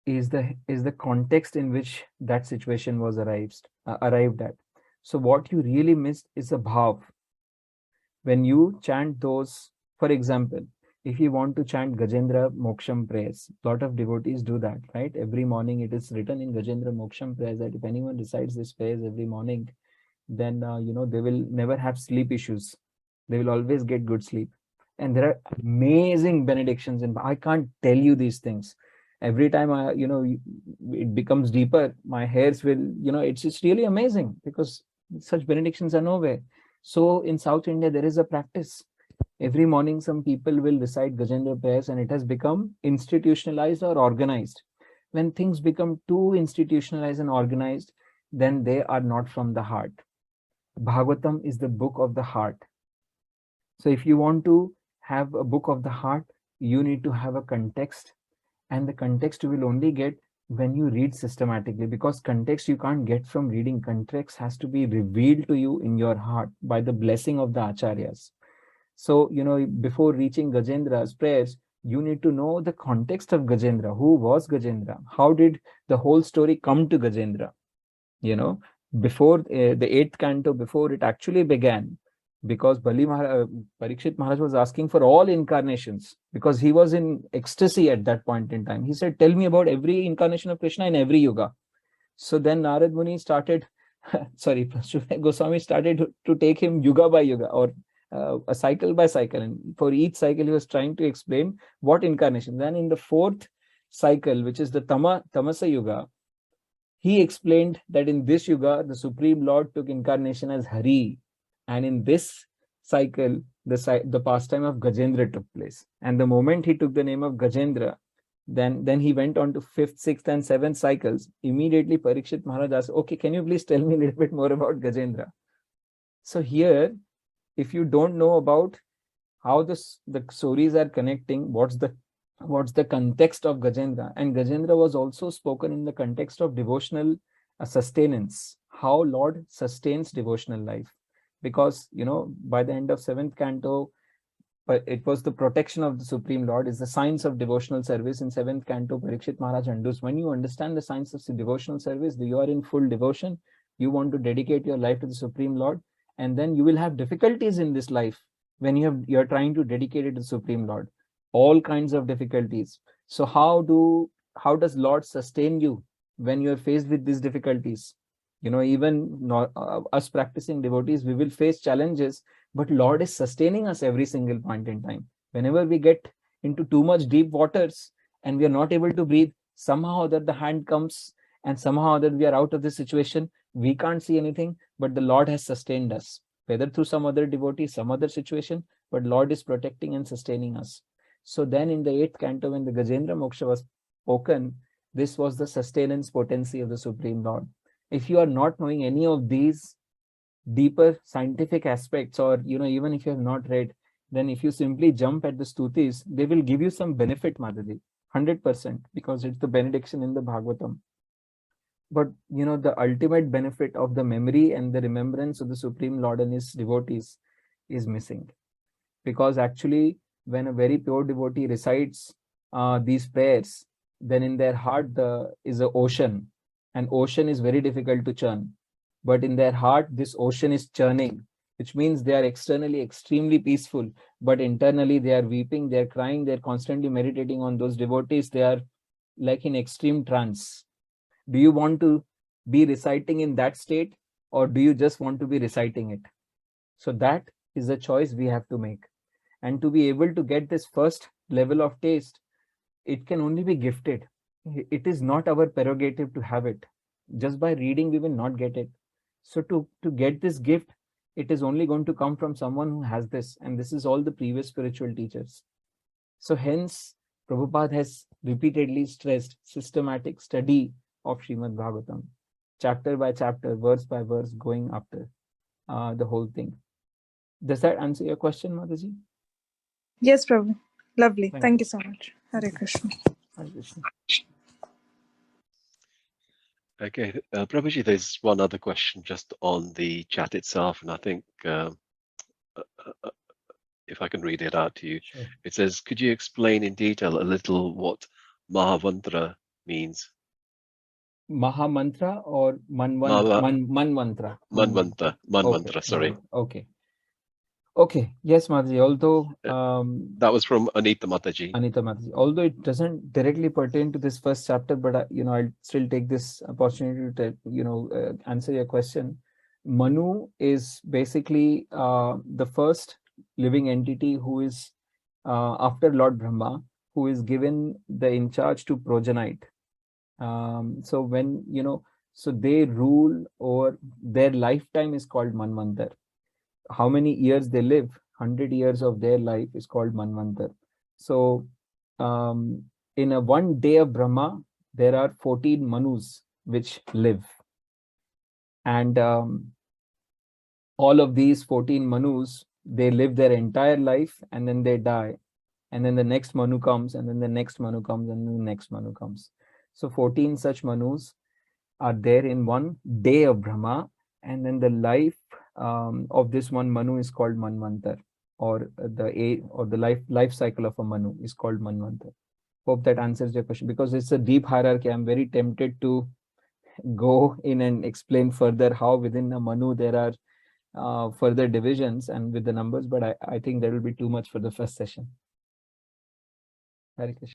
is the context in which that situation was arrived at. So what you really missed is a bhav. When you chant those, for example, if you want to chant Gajendra Moksham prayers, a lot of devotees do that, right? Every morning it is written in Gajendra Moksham prayers that if anyone recites this prayers every morning, then they will never have sleep issues. They will always get good sleep. And there are amazing benedictions, and I can't tell you these things. Every time it becomes deeper, my hairs will, it's really amazing, because such benedictions are nowhere. So in South India, there is a practice. Every morning, some people will recite Gajendra prayers, and it has become institutionalized or organized. When things become too institutionalized and organized, then they are not from the heart. Bhagavatam is the book of the heart. So if you want to have a book of the heart, you need to have a context, and the context you will only get when you read systematically, because context you can't get from reading. Context has to be revealed to you in your heart by the blessing of the acharyas. So, before reaching Gajendra's prayers, you need to know the context of Gajendra. Who was Gajendra? How did the whole story come to Gajendra? Before the 8th canto, before it actually began, because Parikshit Maharaj was asking for all incarnations because he was in ecstasy at that point in time. He said, tell me about every incarnation of Krishna in every yuga. So then Narad Muni started, sorry, Shukdev Goswami started to take him yuga by yuga, or a cycle by cycle. And for each cycle, he was trying to explain what incarnation. Then in the fourth cycle, which is the Tamasa Yuga, he explained that in this yuga, the Supreme Lord took incarnation as Hari. And in this cycle, the pastime of Gajendra took place. And the moment he took the name of Gajendra, then he went on to fifth, sixth, and seventh cycles. Immediately, Parikshit Maharaj asked, okay, can you please tell me a little bit more about Gajendra? So here, if you don't know about how the stories are connecting, what's the context of Gajendra? And Gajendra was also spoken in the context of devotional sustenance, how Lord sustains devotional life. Because, by the end of 7th canto, but it was the protection of the Supreme Lord, is the science of devotional service. In 7th canto, Parikshit Maharaj understood, when you understand the science of devotional service, you are in full devotion, you want to dedicate your life to the Supreme Lord, and then you will have difficulties in this life when you're trying to dedicate it to the Supreme Lord. All kinds of difficulties. So how does Lord sustain you when you're faced with these difficulties? Even us practicing devotees, we will face challenges, but Lord is sustaining us every single point in time. Whenever we get into too much deep waters and we are not able to breathe, somehow that the hand comes and somehow that we are out of this situation. We can't see anything, but the Lord has sustained us, whether through some other devotee, some other situation, but Lord is protecting and sustaining us. So then in the 8th canto, when the Gajendra Moksha was spoken, this was the sustenance potency of the Supreme Lord. If you are not knowing any of these deeper scientific aspects, or even if you have not read, then if you simply jump at the stutis, they will give you some benefit, Madhaji, 100%, because it's the benediction in the Bhagavatam. But the ultimate benefit of the memory and the remembrance of the Supreme Lord and his devotees is missing. Because actually, when a very pure devotee recites these prayers, then in their heart is an ocean, and ocean is very difficult to churn. But in their heart, this ocean is churning, which means they are externally extremely peaceful, but internally they are weeping, they are crying, they are constantly meditating on those devotees. They are like in extreme trance. Do you want to be reciting in that state, or do you just want to be reciting it? So that is a choice we have to make. And to be able to get this first level of taste, it can only be gifted. It is not our prerogative to have it. Just by reading, we will not get it. So to get this gift, it is only going to come from someone who has this. And this is all the previous spiritual teachers. So hence, Prabhupada has repeatedly stressed systematic study of Srimad Bhagavatam, chapter by chapter, verse by verse, going after the whole thing. Does that answer your question, Mataji? Yes, Prabhu. Lovely. Thank you so much. Hare Krishna. Hare Krishna. Okay, Prabhuji, there's one other question just on the chat itself, and I think if I can read it out to you. Sure. It says, could you explain in detail a little what Mahamantra means? Mahamantra or Manmantra? Manmantra, sorry. Okay. Yes, Mataji. Although that was from Anita Mataji. Although it doesn't directly pertain to this first chapter, but I'll still take this opportunity to answer your question. Manu is basically the first living entity who is after Lord Brahma, who is given the in charge to progenite. So when so they rule over, their lifetime is called Manvantar. How many years they live, 100 years of their life is called Manvantar. So in a one day of Brahma, there are 14 Manus which live. And all of these 14 Manus, they live their entire life and then they die. And then the next Manu comes, and then the next Manu comes, and then the next Manu comes. So 14 such Manus are there in one day of Brahma. And then the life of this one Manu is called Manvantar, or the life cycle of a Manu is called Manvantar. Hope that answers your question, because it's a deep hierarchy. I'm very tempted to go in and explain further how within a Manu there are further divisions and with the numbers, but I think that will be too much for the first session. Hare Krishna.